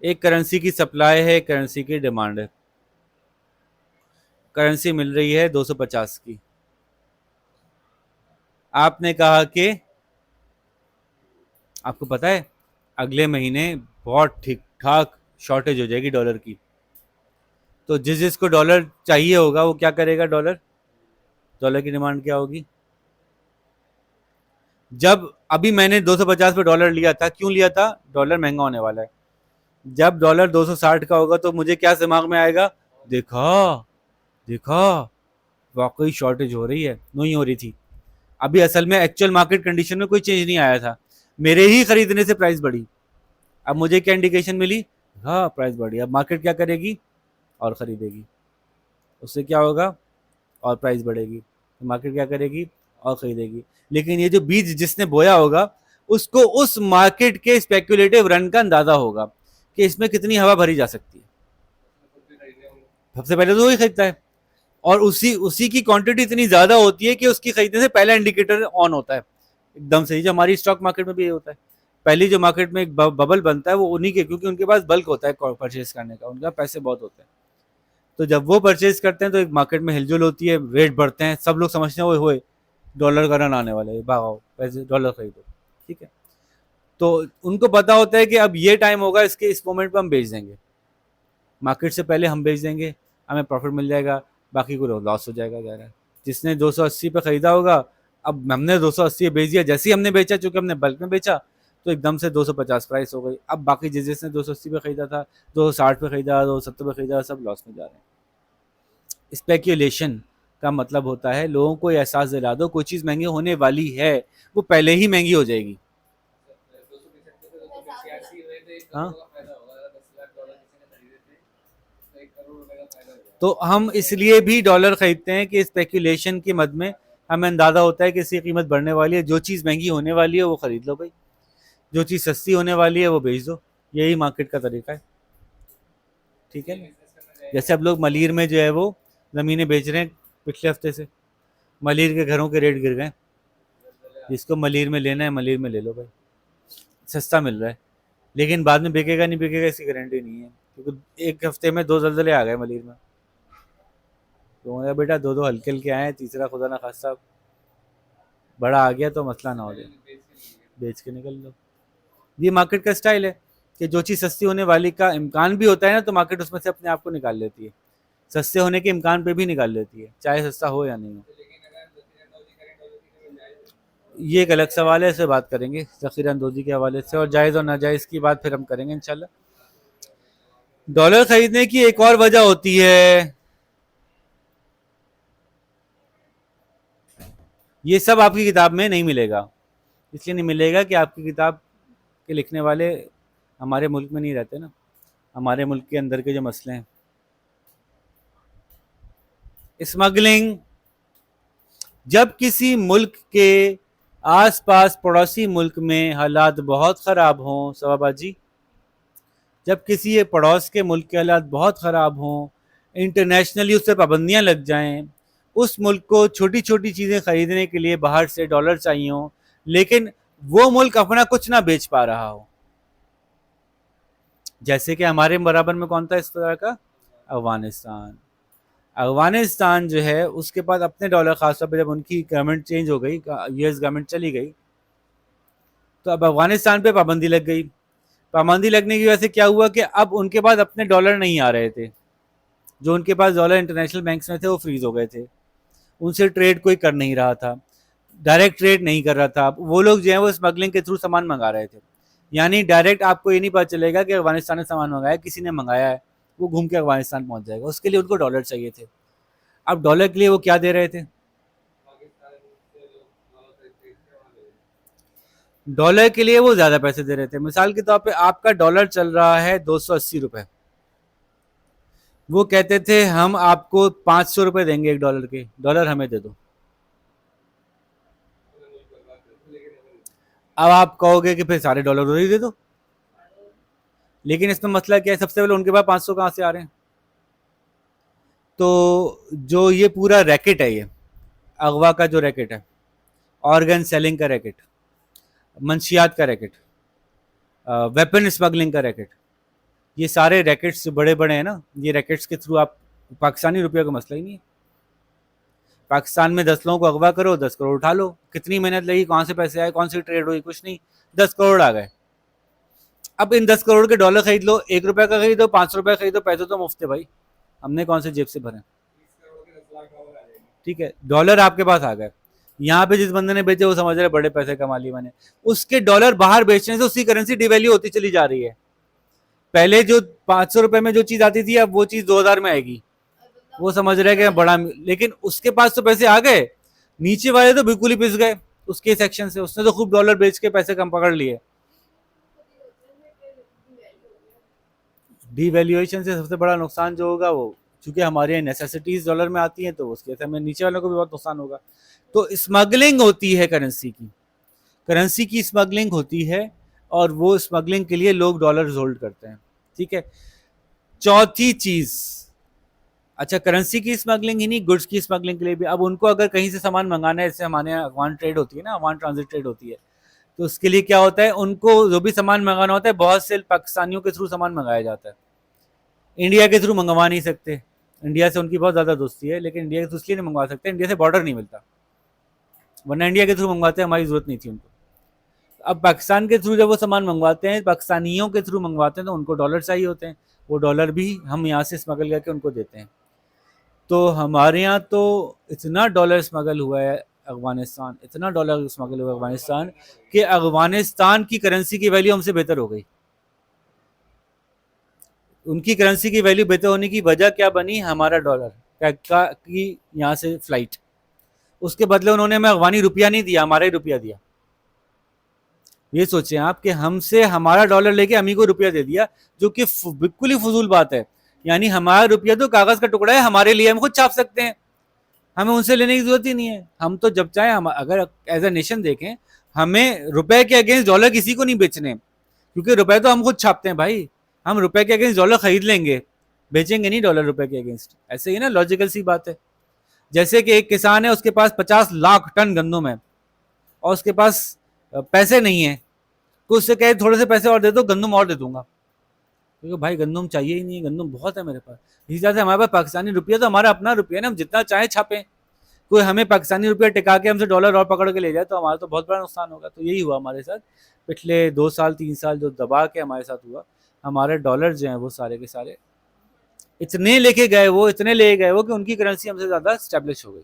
एक करेंसी की सप्लाई है, करेंसी की डिमांड है, करेंसी मिल रही है 250 की, आपने कहा कि आपको पता है अगले महीने बहुत ठीक ठाक शॉर्टेज हो जाएगी डॉलर की, तो जिसको डॉलर चाहिए होगा वो क्या करेगा, डॉलर, डॉलर की डिमांड क्या होगी। जब अभी मैंने 250 पे डॉलर लिया था, क्यों लिया था, डॉलर महंगा होने वाला है, जब डॉलर 260 का होगा तो मुझे क्या दिमाग में आएगा, देखा देखा वाकई शॉर्टेज हो रही है, नहीं हो रही थी, अभी असल में एक्चुअल मार्केट कंडीशन में कोई चेंज नहीं आया था, मेरे ही खरीदने से प्राइस बढ़ी, अब मुझे क्या इंडिकेशन मिली, हाँ प्राइस बढ़ी, अब मार्केट क्या करेगी, और खरीदेगी, उससे क्या होगा, और प्राइस बढ़ेगी, तो मार्केट क्या करेगी, और खरीदेगी। लेकिन ये जो बीज जिसने बोया होगा उसको उस मार्केट के स्पेक्युलेटिव रन का अंदाजा होगा कि इसमें कितनी हवा भरी जा सकती है, सबसे पहले तो वही खरीदता है, और उसी उसी की क्वांटिटी इतनी ज्यादा होती है कि उसकी खरीदने से पहला इंडिकेटर ऑन होता है एकदम से ही, जो हमारी स्टॉक मार्केट में भी ये होता है, पहली जो मार्केट में एक बबल बनता है वो उन्हीं के, क्योंकि उनके पास बल्क होता है परचेज करने का, उनका पैसे बहुत होते हैं, तो जब वो परचेज करते हैं तो एक मार्केट में हिलजुल होती है, रेट बढ़ते हैं, सब लोग समझते हैं वो डॉलर का रन आने वाला है, भागो पैसे डॉलर खरीदो। ठीक है, तो उनको पता होता है कि अब ये टाइम होगा, इसके इस मोमेंट पर हम बेच देंगे, मार्केट से पहले हम बेच देंगे, हमें प्रॉफिट मिल जाएगा, बाकी को लॉस हो जाएगा ज़रा। जिसने 280 पे ख़रीदा होगा, अब हमने 280 बेच दिया, जैसे ही हमने बेचा, चूँकि हमने बल्क में बेचा तो एकदम से 250 प्राइस हो गई। अब बाकी जिसने 280 पे ख़रीदा था, 260 पे ख़रीदा, 270 पे ख़रीदा, सब लॉस में जा रहे हैं। स्पेक्यूलेशन का मतलब होता है लोगों को ये एहसास दिला दो कोई चीज़ महंगी होने वाली है, वो पहले ही महंगी हो जाएगी। हाँ, तो हम इसलिए भी डॉलर खरीदते हैं कि स्पेक्यूलेशन की मद में हमें अंदाजा होता है कि इसकी कीमत बढ़ने वाली है। जो चीज़ महंगी होने वाली है वो खरीद लो भाई, जो चीज़ सस्ती होने वाली है वो बेच दो। यही मार्केट का तरीका है, ठीक है। जैसे अब लोग मलिर में जो है वो ज़मीनें बेच रहे हैं, पिछले हफ्ते से मलिर के घरों के रेट गिर गए। जिसको मलिर में लेना है मलिर में ले लो भाई, सस्ता मिल रहा है। लेकिन बाद में बिकेगा नहीं बिकेगा इसकी गारंटी नहीं है, क्योंकि एक हफ्ते में 2 ज़लज़ले आ गए मलिर में। तो मैं बेटा 2-2 हल्के हल्के आए, तीसरा खुदा ना खास्ता बड़ा आ गया तो मसला ना हो जाए, बेच के निकल लो। ये मार्केट का स्टाइल है कि जो चीज़ सस्ती होने वाली का इम्कान भी होता है ना, तो मार्केट उसमें से अपने आप को निकाल लेती है, सस्ते होने के इम्कान पे भी निकाल लेती है, चाहे सस्ता हो या नहीं हो। ये एक अलग सवाल है, इसे बात करेंगे ज़ख़ीरा अंदोज़ी के हवाले से, और जायज़ और नाजायज़ की बात फिर हम करेंगे इंशाल्लाह। डॉलर खरीदने की एक और वजह होती है, ये सब आपकी किताब में नहीं मिलेगा। इसलिए नहीं मिलेगा कि आपकी किताब के लिखने वाले हमारे मुल्क में नहीं रहते ना, हमारे मुल्क के अंदर के जो मसले हैं। स्मगलिंग, जब किसी मुल्क के आसपास पड़ोसी मुल्क में हालात बहुत ख़राब हों सवाबाजी, जब किसी ये पड़ोस के मुल्क के हालात बहुत ख़राब हों, इंटरनेशनली उस पर पाबंदियाँ लग जाएं, उस मुल्क को छोटी छोटी चीज़ें ख़रीदने के लिए बाहर से डॉलर चाहिए हों, लेकिन वो मुल्क अपना कुछ ना बेच पा रहा हो। जैसे कि हमारे बराबर में कौन था इस तरह का? अफ़गानिस्तान। अफ़गानिस्तान जो है उसके पास अपने डॉलर, ख़ासतौर पर जब उनकी गवर्नमेंट चेंज हो गई, यूएस गवर्नमेंट चली गई, तो अब अफ़गानिस्तान पे पाबंदी लग गई। पाबंदी लगने की वजह से क्या हुआ कि अब उनके पास अपने डॉलर नहीं आ रहे थे, जो उनके पास डॉलर इंटरनेशनल बैंक्स में थे वो फ्रीज हो गए थे, उनसे ट्रेड कोई कर नहीं रहा था, डायरेक्ट ट्रेड नहीं कर रहा था। वो लोग जो है वो स्मगलिंग के थ्रू सामान मंगा रहे थे, यानी डायरेक्ट आपको ये नहीं पता चलेगा कि अफगानिस्तान ने सामान मंगाया, किसी ने मंगाया है, वो घूम के अफगानिस्तान पहुंच जाएगा। उसके लिए उनको डॉलर चाहिए थे। अब डॉलर के लिए वो क्या दे रहे थे? डॉलर के लिए वो ज़्यादा पैसे दे रहे थे। मिसाल के तौर पे आपका डॉलर चल रहा है 280 रुपये, वो कहते थे हम आपको 500 रुपये देंगे एक डॉलर के, डॉलर हमें दे दो। अब आप कहोगे कि फिर सारे डॉलर उधर ही दे दो, लेकिन इसमें मसला क्या है? सबसे पहले उनके पास 500 कहाँ से आ रहे हैं? तो जो ये पूरा रैकेट है, ये अगवा का जो रैकेट है, ऑर्गन सेलिंग का रैकेट, मंशियात का रैकेट, वेपन स्मगलिंग का रैकेट, ये सारे रैकेट्स जो बड़े बड़े हैं ना, ये रैकेट्स के थ्रू आप, पाकिस्तानी रुपये का मसला ही नहीं है। पाकिस्तान में 10 लोगों को अगवा करो, 10 करोड़ उठा लो। कितनी मेहनत लगी, कहाँ से पैसे आए, कौन सी ट्रेड हुई, कुछ नहीं, 10 करोड़ आ गए। अब इन 10 करोड़ के डॉलर खरीद लो, 1 रुपये का खरीदो, 500 रुपये खरीदो, पैसे तो मुफ्त है भाई, हमने कौन से जेब से भरे? ठीक है, डॉलर आपके पास आ गए। यहाँ पे जिस बंदे ने बेचे वो समझ रहे बड़े पैसे कमा लिए मैंने, उसके डॉलर बाहर बेचने से उसकी करेंसी डिवैल्यू होती चली जा रही है। पहले जो 500 रुपए में जो चीज आती थी, अब वो चीज 2000 में आएगी, वो समझ रहे कि बड़ा, लेकिन उसके पास तो पैसे आ गए, नीचे वाले तो बिल्कुल ही पिस गए उसके सेक्शन से, उसने तो खूब डॉलर बेच के पैसे कम पकड़ लिए। डिवैल्यूएशन से सबसे बड़ा नुकसान जो होगा वो, चूंकि हमारे नेसेसिटीज डॉलर में आती हैं, तो उसके वजह से हमें नीचे वालों को भी बहुत नुकसान होगा। तो स्मगलिंग होती है करेंसी की, करेंसी की स्मगलिंग होती है, और वो स्मगलिंग के लिए लोग डॉलर होल्ड करते हैं। ठीक है, चौथी चीज, अच्छा करेंसी की स्मगलिंग ही नहीं, गुड्स की स्मगलिंग के लिए भी, अब उनको अगर कहीं से सामान मंगाना है, जैसे हमारे यहाँ अफगान ट्रेड होती है ना, अफगान ट्रांजिट ट्रेड होती है, तो उसके लिए क्या होता है, उनको जो भी सामान मंगाना होता है, बहुत से पाकिस्तानियों के थ्रू सामान मंगाया जाता है। इंडिया के थ्रू मंगवा नहीं सकते, इंडिया से उनकी बहुत ज़्यादा दोस्ती है, लेकिन इंडिया के थ्रू इसलिए नहीं मंगवा सकते, इंडिया से बॉर्डर नहीं मिलता, वरना इंडिया के थ्रू मंगवाते हैं, हमारी ज़रूरत नहीं थी उनको। अब पाकिस्तान के थ्रू जब वो सामान मंगवाते हैं, पाकिस्तानियों के थ्रू मंगवाते हैं, तो उनको डॉलर चाहिए होते हैं, वो डॉलर भी हम यहाँ से स्मगल करके उनको देते हैं। तो हमारे यहाँ तो इतना डॉलर स्मगल हुआ है अफगानिस्तान, इतना डॉलर स्मगल हुआ है अफगानिस्तान, कि अफगानिस्तान की करेंसी की वैल्यू हमसे बेहतर हो गई। उनकी करेंसी की वैल्यू बेहतर होने की वजह क्या बनी? हमारा डॉलर की यहाँ से फ्लाइट। उसके बदले उन्होंने हमें अफगानी रुपया नहीं दिया, हमारा ही रुपया दिया। ये सोचें आप कि हमसे हमारा डॉलर लेके हम ही को रुपया दे दिया, जो कि बिल्कुल ही फजूल बात है। यानी हमारा रुपया तो कागज का टुकड़ा है, हमारे लिए हम खुद छाप सकते हैं, हमें उनसे लेने की जरूरत ही नहीं है। हम तो जब चाहे, हम अगर एज ए नेशन देखें, हमें रुपए के अगेंस्ट डॉलर किसी को नहीं बेचने, क्योंकि रुपए तो हम खुद छापते हैं भाई। हम रुपए के अगेंस्ट डॉलर खरीद लेंगे, बेचेंगे नहीं डॉलर रुपए के अगेंस्ट। ऐसे ही ना, लॉजिकल सी बात है। जैसे कि एक किसान है, उसके पास 50 लाख टन गंदम है और उसके पास पैसे नहीं है, तो उससे कहे थोड़े से पैसे और दे दो, गंदम और दे दूंगा, क्योंकि भाई गंदम चाहिए ही नहीं, गंदम बहुत है मेरे पास। इसी तरह से हमारे पास पाकिस्तानी रुपया तो हमारा अपना रुपया है ना, हम जितना चाहे छापें। कोई हमें पाकिस्तानी रुपया टिका के हमसे डॉलर और पकड़ के ले जाए तो हमारा तो बहुत बड़ा नुकसान होगा। तो यही हुआ हमारे साथ पिछले 2 साल 3 साल, जो दबा के हमारे साथ हुआ। हमारे डॉलर जो हैं वो सारे के सारे इतने लेके गए, वो इतने ले गए वो, कि उनकी करेंसी हमसे ज़्यादा स्टैब्लिश हो गई।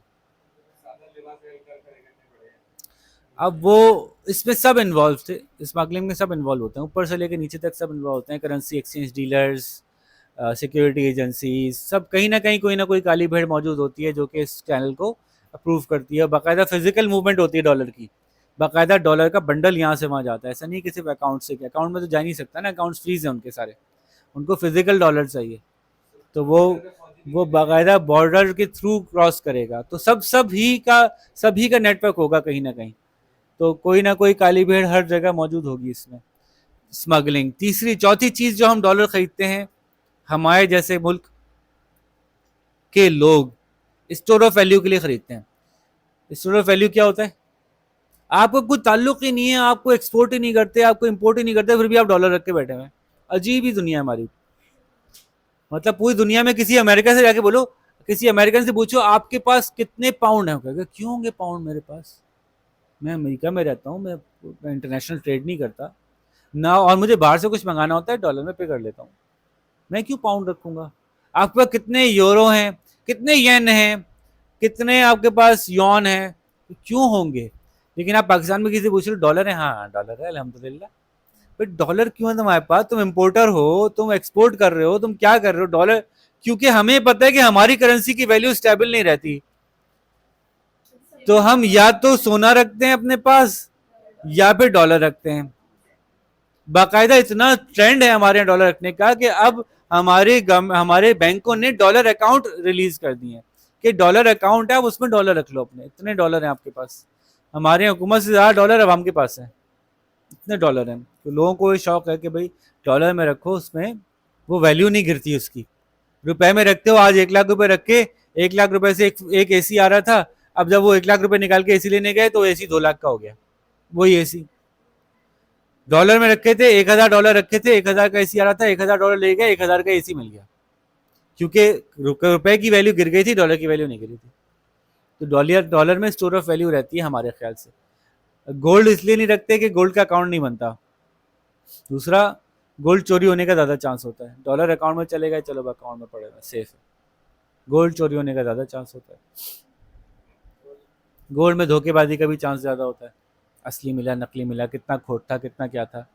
अब वो इसमें सब इन्वॉल्व थे, स्मगलिंग में सब इन्वॉल्व होते हैं, ऊपर से लेकर नीचे तक सब इन्वॉल्व होते हैं। Currency exchange dealers, security agencies, सब कहीं ना कहीं कोई ना कोई काली भेड़ मौजूद होती है जो कि इस चैनल को अप्रूव करती है। बाकायदा फिजिकल मूवमेंट होती है डॉलर की, बाकायदा डॉलर का बंडल यहाँ से वहाँ जाता है। ऐसा नहीं कि सिर्फ अकाउंट से, अकाउंट में तो जा नहीं सकता ना, अकाउंट फ्रीज है उनके सारे, उनको फिजिकल डॉलर चाहिए। तो वो बाकायदा बॉर्डर के थ्रू क्रॉस करेगा, तो सभी का नेटवर्क होगा कहीं ना कहीं। तो कोई ना कोई काली भेड़ हर जगह मौजूद होगी इसमें। स्मगलिंग तीसरी, चौथी चीज जो हम डॉलर खरीदते हैं, हमारे जैसे मुल्क के लोग स्टोर ऑफ वैल्यू के लिए खरीदते हैं। स्टोर ऑफ वैल्यू क्या होता है? आपको कुछ ताल्लुक ही नहीं है, आपको एक्सपोर्ट ही नहीं करते, आपको इंपोर्ट ही नहीं करते, फिर भी आप डॉलर रख के बैठे हुए हैं। अजीब ही दुनिया है हमारी। मतलब पूरी दुनिया में किसी अमेरिका से जाके बोलो, किसी अमेरिकन से पूछो आपके पास कितने पाउंड है, कहेगा क्यों होंगे पाउंड मेरे पास, मैं अमेरिका में रहता हूँ, मैं इंटरनेशनल ट्रेड नहीं करता ना, और मुझे बाहर से कुछ मंगाना होता है डॉलर में पे कर लेता हूँ, मैं क्यों पाउंड रखूंगा। आपके पास कितने यूरो हैं, कितने येन हैं, कितने आपके पास यौन है, क्यों होंगे। लेकिन आप पाकिस्तान में किसी पूछ रहे डॉलर है, हाँ डॉलर है अल्हम्दुलिल्लाह। फिर डॉलर क्यों है तुम्हारे पास? तुम इम्पोर्टर हो, तुम एक्सपोर्ट कर रहे हो, तुम क्या कर रहे हो? डॉलर, क्योंकि हमें पता है कि हमारी करेंसी की वैल्यू स्टेबल नहीं रहती, तो हम या तो सोना रखते हैं अपने पास या फिर डॉलर रखते हैं। बाकायदा इतना ट्रेंड है हमारे यहाँ डॉलर रखने का कि अब हमारे बैंकों ने डॉलर अकाउंट रिलीज कर दिए हैं कि डॉलर अकाउंट है, आप उसमें डॉलर रख लो अपने, इतने डॉलर हैं आपके पास। हमारे हुकूमत से ज़्यादा डॉलर अब हम के पास है, इतने डॉलर हैं। तो लोगों को ये शौक है कि भाई डॉलर में रखो, उसमें वो वैल्यू नहीं गिरती उसकी। रुपए में रखते हो, आज 1 लाख रुपए रख के 1 लाख रुपए से एक एसी आ रहा था, अब जब वो 1 लाख रुपए निकाल के एसी लेने गए तो एसी 2 लाख का हो गया। वही एसी डॉलर में रखे थे, $1000 रखे थे, 1000 का एसी आ रहा था, $1000 ले गए, 1000 का एसी मिल गया, क्योंकि रुपए की वैल्यू गिर गई थी, डॉलर की वैल्यू नहीं गिरी थी। तो डॉलर में स्टोर ऑफ वैल्यू रहती है हमारे ख्याल से। गोल्ड इसलिए नहीं रखते कि गोल्ड का अकाउंट नहीं बनता, दूसरा गोल्ड चोरी होने का ज़्यादा चांस होता है। डॉलर अकाउंट में चलेगा, चलो अकाउंट में पड़ेगा, सेफ है। गोल्ड चोरी होने का ज़्यादा चांस होता है, गोल्ड में धोखेबाजी का भी चांस ज़्यादा होता है, असली मिला नकली मिला, कितना खोट था कितना क्या था।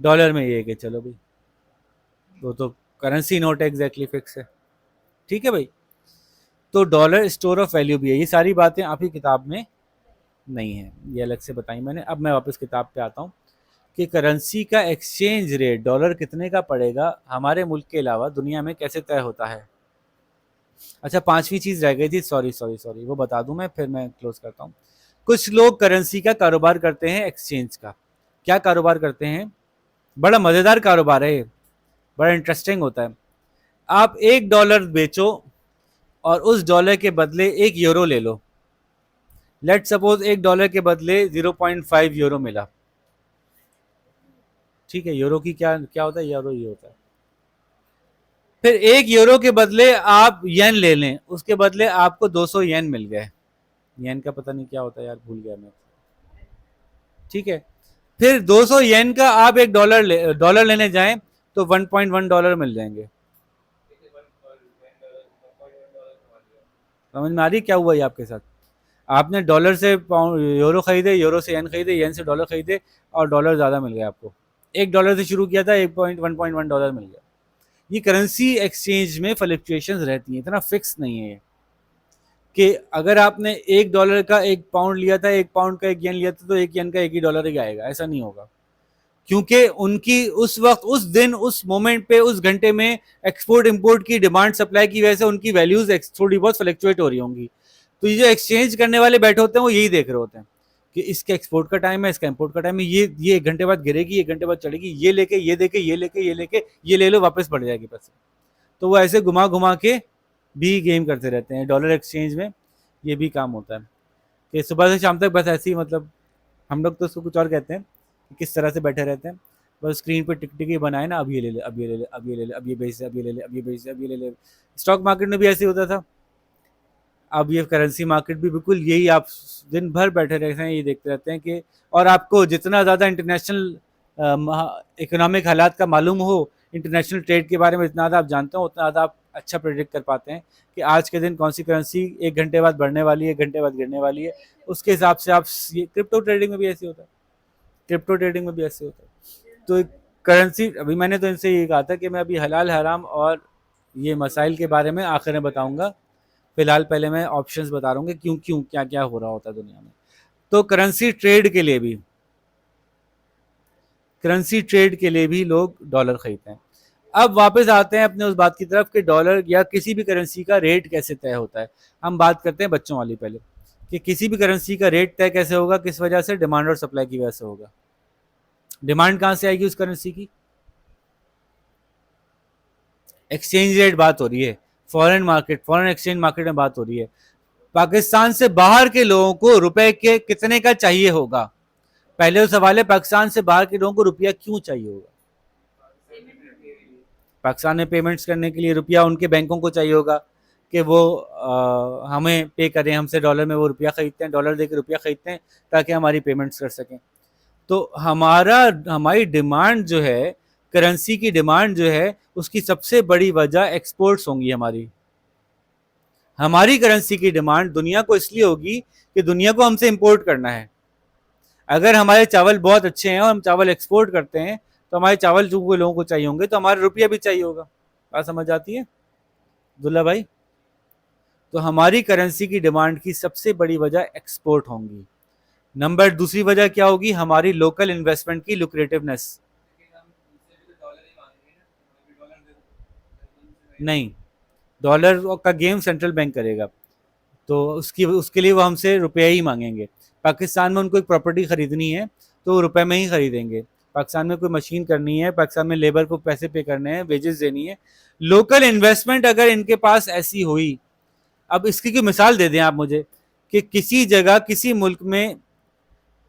डॉलर में ये है कि चलो भाई वो तो करेंसी नोट एग्जैक्टली फिक्स है, ठीक है भाई। तो डॉलर स्टोर ऑफ वैल्यू भी है। ये सारी बातें आपकी किताब में नहीं है, ये अलग से बताई मैंने। अब मैं वापस किताब पे आता हूँ कि करेंसी का एक्सचेंज रेट डॉलर कितने का पड़ेगा हमारे मुल्क के अलावा दुनिया में कैसे तय होता है। अच्छा, पांचवी चीज़ रह गई थी, सॉरी, वो बता दूं मैं, फिर मैं क्लोज करता हूँ। कुछ लोग करेंसी का कारोबार करते हैं, एक्सचेंज का। क्या कारोबार करते हैं? बड़ा मज़ेदार कारोबार है, बड़ा इंटरेस्टिंग होता है। आप $1 बेचो और उस डॉलर के बदले 1 यूरो ले लो। लेट सपोज $1 के बदले 0.5 यूरो मिला, ठीक है। यूरो की क्या क्या होता है, यूरो ये होता है। फिर 1 यूरो के बदले आप येन ले लें, उसके बदले आपको 200 येन मिल गए। येन का पता नहीं क्या होता है यार, भूल गया मैं, ठीक है। फिर 200 येन का आप $1 लेने जाएं तो $1.1 मिल जाएंगे। समझ में आ रही है क्या हुआ ये आपके साथ? आपने डॉलर से पाउंड यूरो खरीदे, यूरो से येन खरीदे, येन से डॉलर खरीदे और डॉलर ज़्यादा मिल गया आपको। $1 से शुरू किया था, 1.1 मिल गया। ये करेंसी एक्सचेंज में फ्लक्चुएशंस रहती हैं, इतना फिक्स नहीं है कि अगर आपने $1 का 1 पाउंड लिया था, 1 पाउंड का 1 येन लिया था, तो 1 येन का $1 ही आएगा, ऐसा नहीं होगा। क्योंकि उनकी उस वक्त, उस दिन, उस मोमेंट पे, उस घंटे में एक्सपोर्ट इंपोर्ट की डिमांड सप्लाई की वजह से उनकी वैल्यूज थोड़ी बहुत फ्लक्चुएट हो रही होंगी। तो ये जो एक्सचेंज करने वाले बैठे होते हैं वो यही देख रहे होते हैं कि इसका एक्सपोर्ट का टाइम है, इसका इंपोर्ट का टाइम है, ये 1 घंटे बाद गिरेगी, 1 घंटे बाद चढ़ेगी, ये लेके ये देके ये लेके ये लेके ये ले लो, वापस बढ़ जाएगी पैसे। तो वो ऐसे घुमा घुमा के भी गेम करते रहते हैं। डॉलर एक्सचेंज में ये भी काम होता है कि सुबह से शाम तक बस ऐसे ही, मतलब हम लोग तो उसको कुछ और कहते हैं कि किस तरह से बैठे रहते हैं, बस स्क्रीन पे टिक टिक ही बनाए ना, अब ये ले ले, अब ये ले ले, अब ये ले ले, अब ये बेच दे, अब ये ले ले, अब ये बेच दे, अब ये ले ले। स्टॉक मार्केट में भी ऐसे ही होता था। अब ये करेंसी मार्केट भी बिल्कुल यही, आप दिन भर बैठे रहते हैं, ये देखते रहते हैं कि, और आपको जितना ज़्यादा इंटरनेशनल इकोनॉमिक हालात का मालूम हो, इंटरनेशनल ट्रेड के बारे में जितना ज़्यादा आप जानते हो, उतना ज़्यादा आप अच्छा प्रेडिक्ट कर पाते हैं कि आज के दिन कौन सी करेंसी 1 घंटे बाद बढ़ने वाली है, 1 घंटे बाद गिरने वाली है। उसके हिसाब से आप, ये क्रिप्टो ट्रेडिंग में भी ऐसे होता है, क्रिप्टो ट्रेडिंग में भी ऐसे होता है। तो करेंसी, अभी मैंने तो इनसे ये कहा था कि मैं अभी हलाल हराम और ये मसाइल के बारे में आखिर में बताऊंगा। फिलहाल पहले मैं ऑप्शंस बता रहा हूँ कि क्यों क्यों क्या क्या हो रहा होता है दुनिया में। तो करेंसी ट्रेड के लिए भी लोग डॉलर खरीदते हैं। अब वापस आते हैं अपने उस बात की तरफ कि डॉलर या किसी भी करेंसी का रेट कैसे तय होता है। हम बात करते हैं बच्चों वाली पहले, कि किसी भी करेंसी का रेट तय कैसे होगा, किस वजह से, डिमांड और सप्लाई की वजह से होगा। डिमांड कहाँ से आएगी उस करेंसी की? एक्सचेंज रेट बात हो रही है, फॉरेन एक्सचेंज मार्केट में बात हो रही है। पाकिस्तान से बाहर के लोगों को रुपए के कितने का चाहिए होगा? पहले तो सवाल है, पाकिस्तान से बाहर के लोगों को रुपया क्यों चाहिए होगा? पाकिस्तान में पेमेंट्स करने के लिए रुपया उनके बैंकों को चाहिए होगा कि वो हमें पे करें, हमसे डॉलर में वो रुपया खरीदते हैं, डॉलर देकर रुपया खरीदते हैं ताकि हमारी पेमेंट्स कर सकें। तो हमारी डिमांड जो है, करेंसी की डिमांड जो है, उसकी सबसे बड़ी वजह एक्सपोर्ट्स होंगी। हमारी करेंसी की डिमांड दुनिया को इसलिए होगी कि दुनिया को हमसे इंपोर्ट करना है। अगर हमारे चावल बहुत अच्छे हैं और हम चावल एक्सपोर्ट करते हैं, तो हमारे चावल जो लोगों को चाहिए होंगे, तो हमारा रुपया भी चाहिए होगा। बात समझ आती है दुल्ला भाई? तो हमारी करेंसी की डिमांड की सबसे बड़ी वजह एक्सपोर्ट होंगी। दूसरी वजह क्या होगी? हमारी लोकल इन्वेस्टमेंट की लुक्रेटिवनेस। नहीं, डॉलर का गेम सेंट्रल बैंक करेगा, तो उसके लिए वो हमसे रुपया ही मांगेंगे। पाकिस्तान में उनको एक प्रॉपर्टी खरीदनी है तो वो रुपए में ही खरीदेंगे। पाकिस्तान में कोई मशीन करनी है, पाकिस्तान में लेबर को पैसे पे करने हैं, वेजेस देनी है, लोकल इन्वेस्टमेंट अगर इनके पास ऐसी हुई। अब इसकी कोई मिसाल दे दें आप मुझे कि किसी जगह, किसी मुल्क में,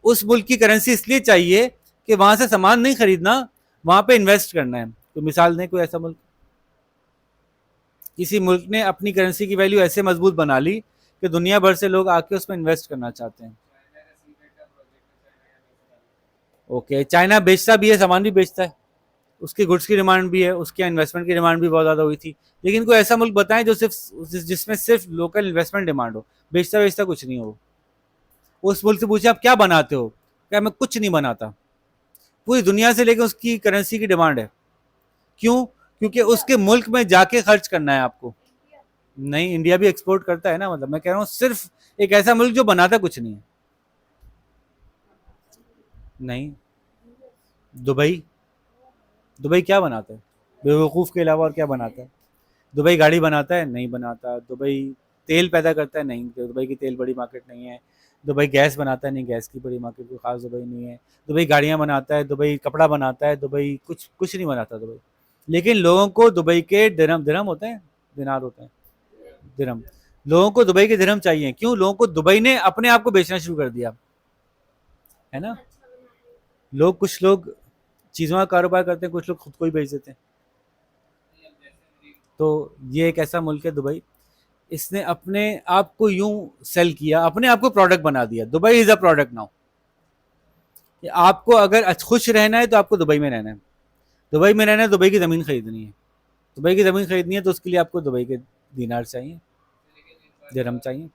उस मुल्क की करेंसी इसलिए चाहिए कि वहां से सामान नहीं खरीदना, वहां पे इन्वेस्ट करना है। तो मिसाल दें कोई ऐसा मुल्क, किसी मुल्क ने अपनी करेंसी की वैल्यू ऐसे मजबूत बना ली कि दुनिया भर से लोग आके उसमें इन्वेस्ट करना चाहते हैं। ओके, चाइना बेचता भी है, सामान भी बेचता है, उसकी गुड्स की डिमांड भी है, उसके इन्वेस्टमेंट की डिमांड भी बहुत ज़्यादा हुई थी। लेकिन कोई ऐसा मुल्क बताएं जो जिसमें सिर्फ लोकल इन्वेस्टमेंट डिमांड हो, बेचता बेचता कुछ नहीं हो। उस मुल्क से पूछे आप क्या बनाते हो, क्या मैं कुछ नहीं बनाता। पूरी दुनिया से लेकर उसकी करेंसी की डिमांड है। क्यों? क्योंकि उसके मुल्क में जाके खर्च करना है आपको। नहीं, इंडिया भी एक्सपोर्ट करता है ना, मतलब मैं कह रहा हूँ सिर्फ एक ऐसा मुल्क जो बनाता कुछ नहीं है। नहीं, दुबई। दुबई क्या बनाता है? बेवकूफ़ के अलावा और क्या बनाता है? दुबई गाड़ी बनाता है? नहीं बनाता। दुबई तेल पैदा करता है? नहीं, दुबई की तेल बड़ी मार्केट नहीं है। दुबई गैस बनाता है? नहीं, गैस की बड़ी मार्केट कोई ख़ास दुबई नहीं है। दुबई गाड़ियाँ बनाता है, दुबई कपड़ा बनाता है, दुबई कुछ कुछ नहीं बनाता दुबई। लेकिन लोगों को दुबई के दिरहम, दिरहम होते हैं, दिनार होते हैं, दिरहम, लोगों को दुबई के दिरहम चाहिए। क्यों? लोगों को दुबई ने अपने आप को बेचना शुरू कर दिया है ना। कुछ लोग चीज़ों का कारोबार करते हैं, कुछ लोग खुद को ही बेच देते हैं। तो ये एक ऐसा मुल्क है दुबई, इसने अपने आप को यूं सेल किया, अपने आप को प्रोडक्ट बना दिया। Dubai is a product now. आपको अगर खुश रहना है तो आपको दुबई में रहना है। दुबई में रहना है, दुबई की ज़मीन खरीदनी है। दुबई की ज़मीन खरीदनी है तो उसके लिए आपको दुबई के दीनार चाहिए। दिरहम चाहिए।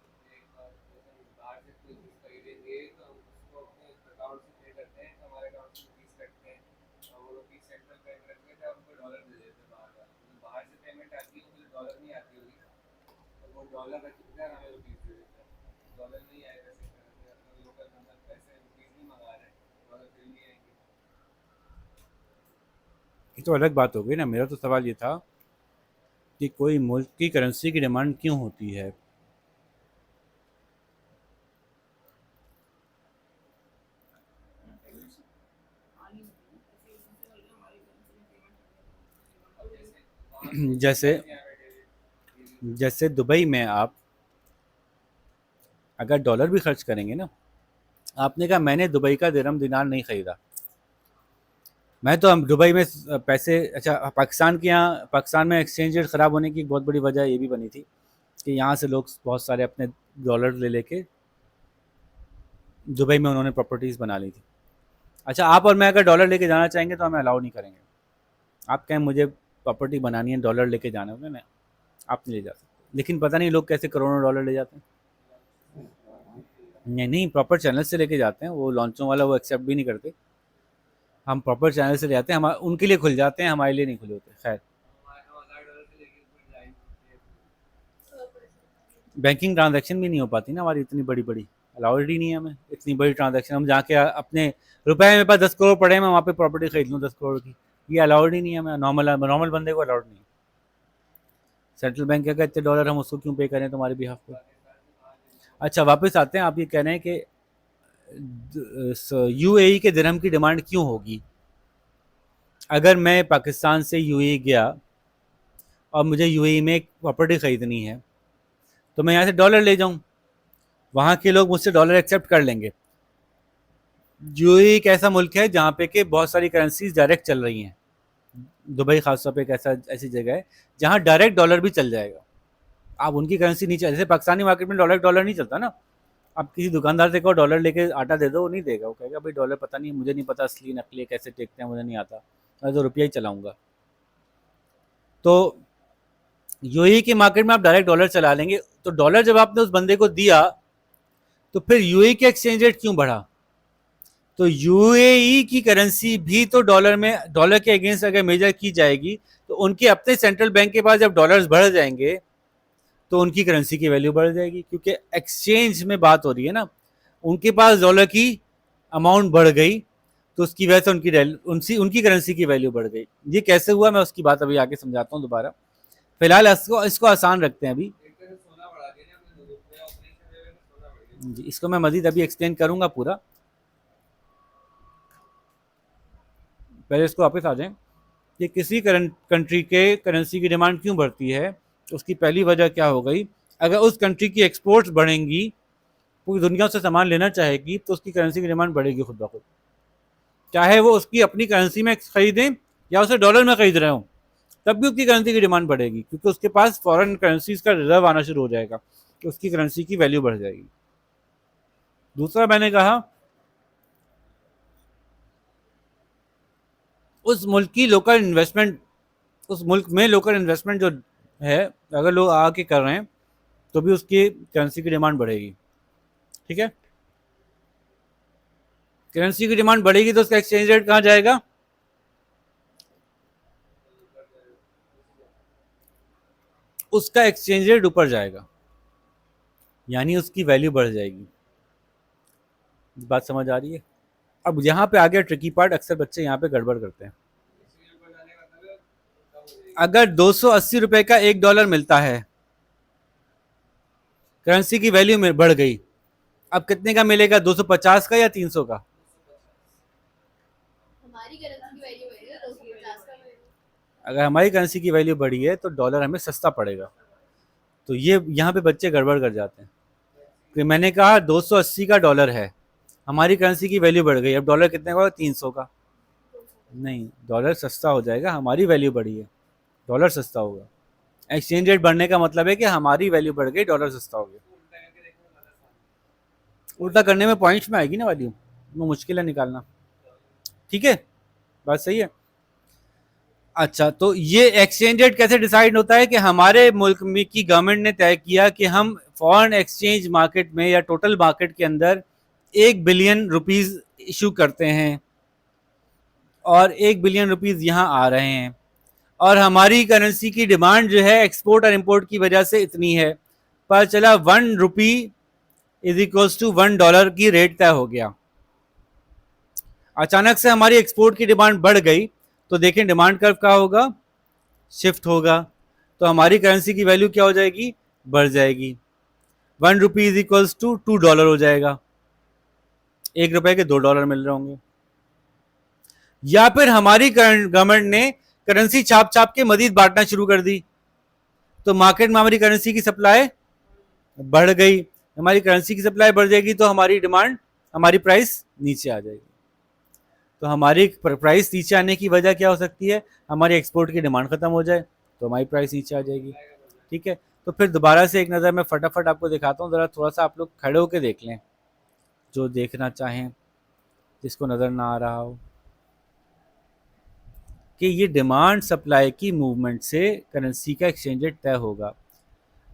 ये तो अलग बात हो गई ना, मेरा तो सवाल ये था कि कोई मुल्क की करेंसी की डिमांड क्यों होती है। जैसे जैसे दुबई में आप अगर डॉलर भी खर्च करेंगे ना, आपने कहा मैंने दुबई का दिरहम दिनार नहीं खरीदा, मैं तो हम दुबई में पैसे, अच्छा पाकिस्तान के यहाँ, पाकिस्तान में एक्सचेंज रेट ख़राब होने की एक बहुत बड़ी वजह ये भी बनी थी कि यहाँ से लोग बहुत सारे अपने डॉलर ले लेके दुबई में उन्होंने प्रॉपर्टीज़ बना ली थी। अच्छा आप और मैं अगर डॉलर लेके जाना चाहेंगे तो हमें अलाउ नहीं करेंगे। आप कहें मुझे प्रॉपर्टी बनानी है, डॉलर लेके जाना होगा ना, आप नहीं ले जा सकते। लेकिन पता नहीं लोग कैसे करोड़ों डॉलर ले जाते हैं। नहीं नहीं, प्रॉपर चैनल से लेके जाते हैं, वो लॉन्चों वाला वो एक्सेप्ट भी नहीं करते। हम प्रॉपर चैनल से ले जाते हैं, हम उनके लिए खुल जाते हैं, हमारे लिए नहीं खुले होते। खैर, बैंकिंग ट्रांजैक्शन भी नहीं हो पाती ना हमारी इतनी बड़ी बड़ी, अलाउड ही नहीं है हमें इतनी बड़ी ट्रांजैक्शन। हम जाके अपने रुपए मेरे पास 10 करोड़ पड़े हैं, मैं वहाँ पे प्रॉपर्टी खरीद लूँ 10 करोड़ की, ये अलाउड ही नहीं है हमें, नॉर्मल नॉर्मल बंदे को अलाउड नहीं है। सेंट्रल बैंक के अगर इतने डॉलर हम उसको क्यों पे करें तुम्हारे बिहाफ पे। अच्छा वापस आते हैं, आप ये कह रहे हैं कि यूएई के दिरहम की डिमांड क्यों होगी। अगर मैं पाकिस्तान से यूएई गया और मुझे यूएई में एक प्रॉपर्टी खरीदनी है, तो मैं यहाँ से डॉलर ले जाऊँ, वहाँ के लोग मुझसे डॉलर एक्सेप्ट कर लेंगे। यूएई एक ऐसा मुल्क है जहाँ पे कि बहुत सारी करेंसीज डायरेक्ट चल रही हैं। दुबई खासतौर पे एक ऐसी जगह है जहाँ डायरेक्ट डॉलर भी चल जाएगा। आप उनकी करेंसी नहीं चल, जैसे पाकिस्तानी मार्केट में डॉलर डॉलर नहीं चलता ना। आप किसी दुकानदार से कहो डॉलर लेके आटा दे दो, वो नहीं देगा, वो कहेगा भाई डॉलर पता नहीं, मुझे नहीं पता असली नकली कैसे टेकते हैं, मुझे नहीं आता, मैं तो रुपया ही चलाऊंगा। तो यूएई के मार्केट में आप डायरेक्ट डॉलर चला लेंगे, तो डॉलर जब आपने उस बंदे को दिया तो फिर यूएई के एक्सचेंज रेट क्यों बढ़ा। तो यूएई की करेंसी भी तो डॉलर में, डॉलर के अगेंस्ट अगर मेजर की जाएगी तो उनके अपने सेंट्रल बैंक के पास जब डॉलर्स बढ़ जाएंगे तो उनकी करेंसी की वैल्यू बढ़ जाएगी, क्योंकि एक्सचेंज में बात हो रही है ना। उनके पास डॉलर की अमाउंट बढ़ गई तो उसकी वजह से उनकी करेंसी की वैल्यू बढ़ गई। ये कैसे हुआ मैं उसकी बात अभी आगे समझाता हूँ दोबारा। फिलहाल इसको आसान रखते हैं अभी जी, इसको मैं मजीद अभी एक्सप्लेन करूंगा पूरा, पहले इसको वापस आ जाएं कि किसी कंट्री के करेंसी की डिमांड क्यों बढ़ती है। उसकी पहली वजह क्या हो गई, अगर उस कंट्री की एक्सपोर्ट्स बढ़ेंगी, पूरी दुनिया से सामान लेना चाहेगी, तो उसकी करेंसी की डिमांड बढ़ेगी खुद ब खुद, चाहे वो उसकी अपनी करेंसी में खरीदें या उसे डॉलर में खरीद रहे हो, तब भी उसकी करेंसी की डिमांड बढ़ेगी, क्योंकि उसके पास फॉरेन करेंसीज का रिजर्व आना शुरू हो जाएगा, कि उसकी करेंसी की वैल्यू बढ़ जाएगी। दूसरा मैंने कहा उस मुल्क की लोकल इन्वेस्टमेंट, उस मुल्क में लोकल इन्वेस्टमेंट जो है, अगर लोग आके कर रहे हैं तो भी उसकी करेंसी की डिमांड बढ़ेगी। ठीक है, करेंसी की डिमांड बढ़ेगी तो उसका एक्सचेंज रेट कहाँ जाएगा, उसका एक्सचेंज रेट ऊपर जाएगा, यानी उसकी वैल्यू बढ़ जाएगी। बात समझ आ रही है। अब यहाँ पे आ गया ट्रिकी पार्ट, अक्सर बच्चे यहाँ पे गड़बड़ करते हैं। अगर 280 रुपए का $1 मिलता है, करेंसी की वैल्यू में बढ़ गई, अब कितने का मिलेगा, 250 का या 300 का। अगर हमारी करेंसी की वैल्यू बढ़ी है तो डॉलर हमें सस्ता पड़ेगा। तो ये यहाँ पे बच्चे गड़बड़ कर जाते हैं कि मैंने कहा 280 का डॉलर है, हमारी करेंसी की वैल्यू बढ़ गई, अब डॉलर कितने का होगा, 300 का। नहीं, डॉलर सस्ता हो जाएगा, हमारी वैल्यू बढ़ी है, डॉलर सस्ता होगा। एक्सचेंज रेट बढ़ने का मतलब है कि हमारी वैल्यू बढ़ गई, डॉलर सस्ता हो गया। उल्टा करने में पॉइंट्स में आएगी ना वैल्यू, वो मुश्किल है निकालना। ठीक है, बात सही है। अच्छा, तो ये एक्सचेंज रेट कैसे डिसाइड होता है कि हमारे मुल्क में की गवर्नमेंट ने तय किया कि हम फॉरेन एक्सचेंज मार्केट में या टोटल मार्केट के अंदर 1 बिलियन रुपीस इशू करते हैं और 1 बिलियन रुपीस यहाँ आ रहे हैं, और हमारी करेंसी की डिमांड जो है एक्सपोर्ट और इंपोर्ट की वजह से इतनी है, पर चला 1 रुपी इज इक्वल्स टू $1 की रेट तय हो गया। अचानक से हमारी एक्सपोर्ट की डिमांड बढ़ गई तो देखें डिमांड कर्व क्या होगा, शिफ्ट होगा, तो हमारी करेंसी की वैल्यू क्या हो जाएगी, बढ़ जाएगी। 1 रुपी इज इक्वल्स टू $2 हो जाएगा, 1 रुपए के $2 मिल रहे होंगे। या फिर हमारी गवर्नमेंट ने करेंसी छाप छाप के मजीद बांटना शुरू कर दी, तो मार्केट में हमारी करेंसी की सप्लाई बढ़ गई। हमारी करेंसी की सप्लाई बढ़ जाएगी तो हमारी डिमांड, हमारी प्राइस नीचे आ जाएगी। तो हमारी प्राइस नीचे आने की वजह क्या हो सकती है, हमारी एक्सपोर्ट की डिमांड खत्म हो जाए तो हमारी प्राइस नीचे आ जाएगी। ठीक है, तो फिर दोबारा से एक नज़र मैं फटाफट आपको दिखाता हूँ, ज़रा थोड़ा सा आप लोग खड़े होकर देख लें, जो देखना चाहें, जिसको नज़र ना आ रहा हो, कि ये डिमांड सप्लाई की मूवमेंट से करेंसी का एक्सचेंज रेट तय होगा।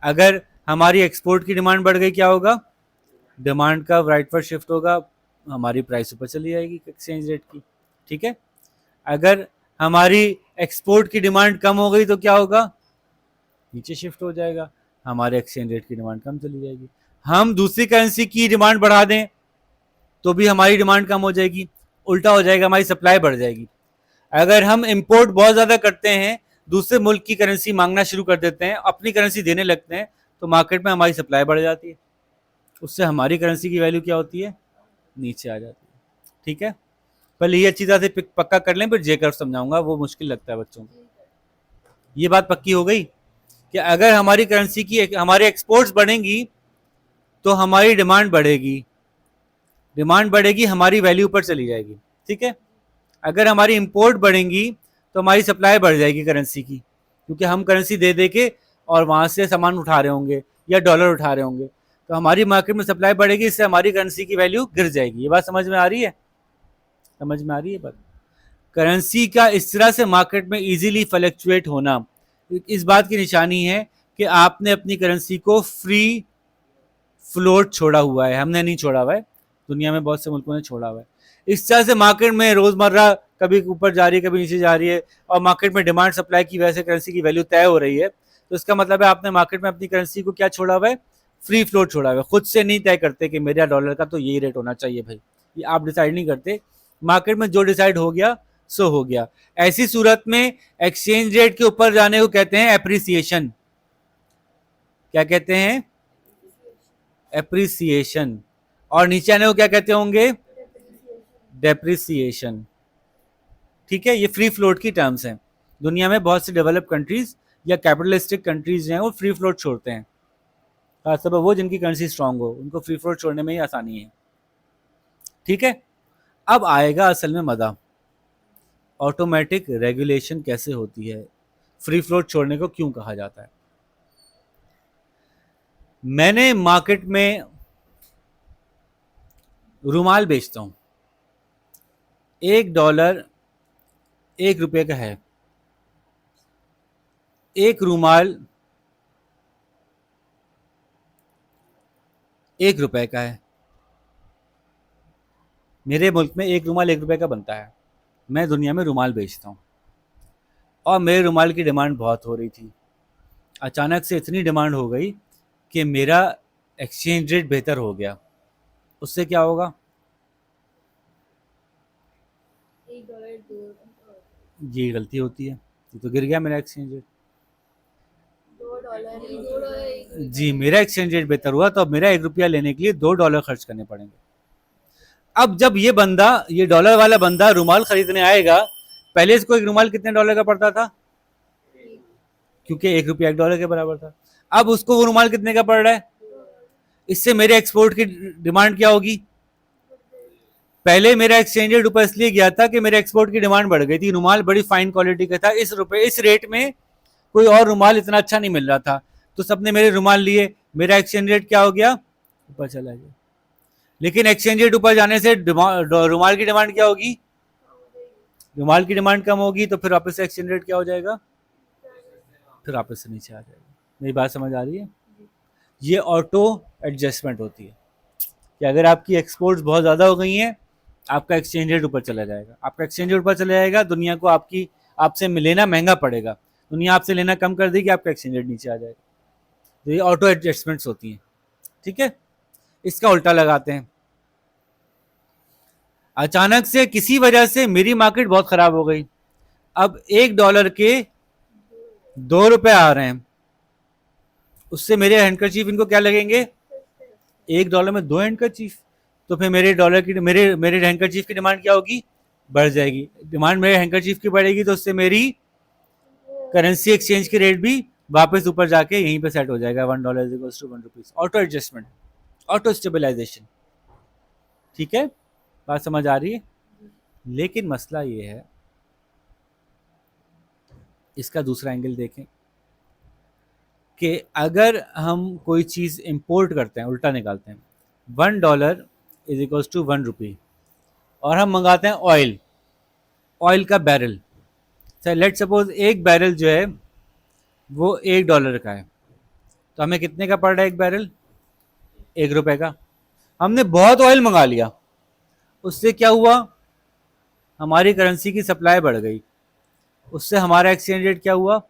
अगर हमारी एक्सपोर्ट की डिमांड बढ़ गई क्या होगा, डिमांड का राइट पर शिफ्ट होगा, हमारी प्राइस ऊपर चली जाएगी एक्सचेंज रेट की। ठीक है, अगर हमारी एक्सपोर्ट की डिमांड कम हो गई तो क्या होगा, नीचे शिफ्ट हो जाएगा, हमारे एक्सचेंज रेट की डिमांड कम चली जाएगी। हम दूसरी करेंसी की डिमांड बढ़ा दें तो भी हमारी डिमांड कम हो जाएगी, उल्टा हो जाएगा, हमारी सप्लाई बढ़ जाएगी। अगर हम इंपोर्ट बहुत ज़्यादा करते हैं, दूसरे मुल्क की करेंसी मांगना शुरू कर देते हैं, अपनी करेंसी देने लगते हैं, तो मार्केट में हमारी सप्लाई बढ़ जाती है, उससे हमारी करेंसी की वैल्यू क्या होती है, नीचे आ जाती है। ठीक है, पहले ये अच्छी तरह से पक्का कर लें, फिर जे कर्व समझाऊंगा, वो मुश्किल लगता है बच्चों को। ये बात पक्की हो गई कि अगर हमारी करेंसी की हमारे एक्सपोर्ट्स बढ़ेंगी तो हमारी डिमांड बढ़ेगी, डिमांड बढ़ेगी, हमारी वैल्यू ऊपर चली जाएगी। ठीक है, अगर हमारी इंपोर्ट बढ़ेंगी तो हमारी सप्लाई बढ़ जाएगी करेंसी की, क्योंकि हम करेंसी दे दे के और वहाँ से सामान उठा रहे होंगे या डॉलर उठा रहे होंगे, तो हमारी मार्केट में सप्लाई बढ़ेगी, इससे हमारी करेंसी की वैल्यू गिर जाएगी। ये बात समझ में आ रही है, समझ में आ रही है बात। करेंसी का इस तरह से मार्केट में इजीली फ्लक्चुएट होना इस बात की निशानी है कि आपने अपनी करेंसी को फ्री फ्लोट छोड़ा हुआ है, हमने नहीं छोड़ा हुआ है, दुनिया में बहुत से मुल्कों ने छोड़ा हुआ है। इस तरह से मार्केट में रोजमर्रा कभी ऊपर जा रही है, कभी नीचे जा रही है, और मार्केट में डिमांड सप्लाई की वजह से करेंसी की वैल्यू तय हो रही है, तो इसका मतलब है आपने मार्केट में अपनी करेंसी को क्या छोड़ा हुआ है, फ्री फ्लोट छोड़ा हुआ है। खुद से नहीं तय करते कि मेरा डॉलर का तो यही रेट होना चाहिए भाई, ये आप डिसाइड नहीं करते, मार्केट में जो डिसाइड हो गया सो हो गया। ऐसी सूरत में एक्सचेंज रेट के ऊपर जाने को कहते हैं एप्रिसिएशन। क्या कहते हैं, एप्रिसिएशन। और नीचे आने को क्या कहते होंगे, डेप्रिसिएशन। ठीक है, ये फ्री फ्लोट की टर्म्स हैं। दुनिया में बहुत से डेवलप कंट्रीज या कैपिटलिस्टिक कंट्रीज हैं वो फ्री फ्लोट छोड़ते हैं, खासतौर पर वो जिनकी करेंसी स्ट्रांग हो, उनको फ्री फ्लोट छोड़ने में ही आसानी है। ठीक है, अब आएगा असल में मजा, ऑटोमेटिक रेगुलेशन कैसे होती है, फ्री फ्लोट छोड़ने को क्यों कहा जाता है। मैंने मार्केट में रुमाल बेचता हूं, $1 1 रुपये का है, एक रुमाल 1 रुपये का है। मेरे मुल्क में एक रुमाल 1 रुपये का बनता है, मैं दुनिया में रुमाल बेचता हूँ, और मेरे रुमाल की डिमांड बहुत हो रही थी। अचानक से इतनी डिमांड हो गई कि मेरा एक्सचेंज रेट बेहतर हो गया। उससे क्या होगा, ये गलती होती है, ये तो गिर गया मेरा एक्सचेंज रेट। जी, मेरा एक्सचेंज रेट बेहतर हुआ तो अब मेरा 1 रुपया लेने के लिए $2 खर्च करने पड़ेंगे। अब जब ये बंदा, ये डॉलर वाला बंदा रुमाल खरीदने आएगा, पहले इसको एक रुमाल कितने डॉलर का पड़ता था, क्योंकि 1 रुपया $1 के बराबर था। अब उसको वो रुमाल कितने का पड़ रहा है, इससे मेरे एक्सपोर्ट की डिमांड क्या होगी, पहले मेरा एक्सचेंज रेट ऊपर इसलिए गया था कि मेरे एक्सपोर्ट की डिमांड बढ़ गई थी, रुमाल बड़ी फाइन क्वालिटी का था, इस रेट में कोई और रुमाल इतना अच्छा नहीं मिल रहा था, तो सबने मेरे रुमाल लिए, मेरा एक्सचेंज रेट क्या हो गया, ऊपर चला गया। लेकिन एक्सचेंज रेट ऊपर जाने से रुमाल की डिमांड क्या होगी, रुमाल की डिमांड कम होगी, तो फिर वापस से एक्सचेंज रेट क्या हो जाएगा, फिर वापस से नीचे आ जाएगा। मेरी बात समझ आ रही है। ये ऑटो एडजस्टमेंट होती है कि अगर आपकी एक्सपोर्ट्स बहुत ज़्यादा हो गई हैं, आपका एक्सचेंज रेट ऊपर चला जाएगा। आपका एक्सचेंज रेट ऊपर चला जाएगा, दुनिया को आपसे लेना महंगा पड़ेगा। दुनिया आपसे लेना कम कर देगी, आपका एक्सचेंज रेट नीचे आ जाएगा। तो ये ऑटो एडजस्टमेंट्स होती हैं। ठीक है, इसका उल्टा लगाते हैं। अचानक से किसी वजह से मेरी मार्केट बहुत खराब हो गई। अब $1 के ₹2 आ रहे हैं, उससे मेरे हैंडकरचीफ इनको क्या लगेंगे? $1 में 2 हैंडकरचीफ। तो फिर मेरे डॉलर की मेरे मेरे हैंडकरचीफ की डिमांड क्या होगी? बढ़ जाएगी। डिमांड मेरे हैंडकरचीफ की बढ़ेगी तो उससे मेरी करेंसी एक्सचेंज की रेट भी वापस ऊपर जाके यहीं पे सेट हो जाएगा। $1 equals to 1 rupees. Auto adjustment, auto stabilisation. ठीक है, बात समझ आ रही है? लेकिन मसला ये है, इसका दूसरा एंगल देखें कि अगर हम कोई चीज़ इंपोर्ट करते हैं, उल्टा निकालते हैं, $1 इज इक्वल्स टू 1 रुपी, और हम मंगाते हैं ऑयल, ऑयल का बैरल। सर लेट सपोज एक बैरल जो है वो $1 का है, तो हमें कितने का पड़ रहा है एक बैरल? ₹1 का। हमने बहुत ऑयल मंगा लिया, उससे क्या हुआ? हमारी करेंसी की सप्लाई बढ़ गई, उससे हमारा एक्सचेंज रेट क्या हुआ?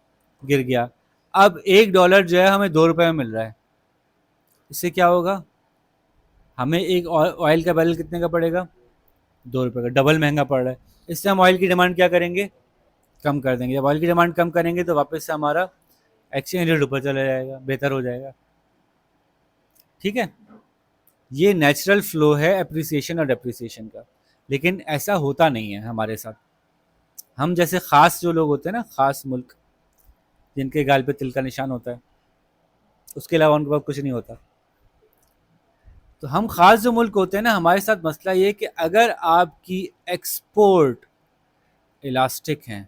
गिर गया। अब $1 जो है हमें ₹2 में मिल रहा है। इससे क्या होगा? हमें एक ऑयल का बैरल कितने का पड़ेगा? ₹2 का। डबल महंगा पड़ रहा है। इससे हम ऑयल की डिमांड क्या करेंगे? कम कर देंगे। जब ऑयल की डिमांड कम करेंगे तो वापस से हमारा एक्सचेंज रेट ऊपर चला जाएगा, बेहतर हो जाएगा। ठीक है, ये नेचुरल फ्लो है अप्रिसिएशन और डेप्रिसिएशन का। लेकिन ऐसा होता नहीं है हमारे साथ। हम जैसे ख़ास जो लोग होते हैं ना, ख़ास मुल्क जिनके गाल पे तिल का निशान होता है, उसके अलावा उनके पास कुछ नहीं होता। तो हम ख़ास जो मुल्क होते हैं ना, हमारे साथ मसला ये है कि अगर आपकी एक्सपोर्ट इलास्टिक हैं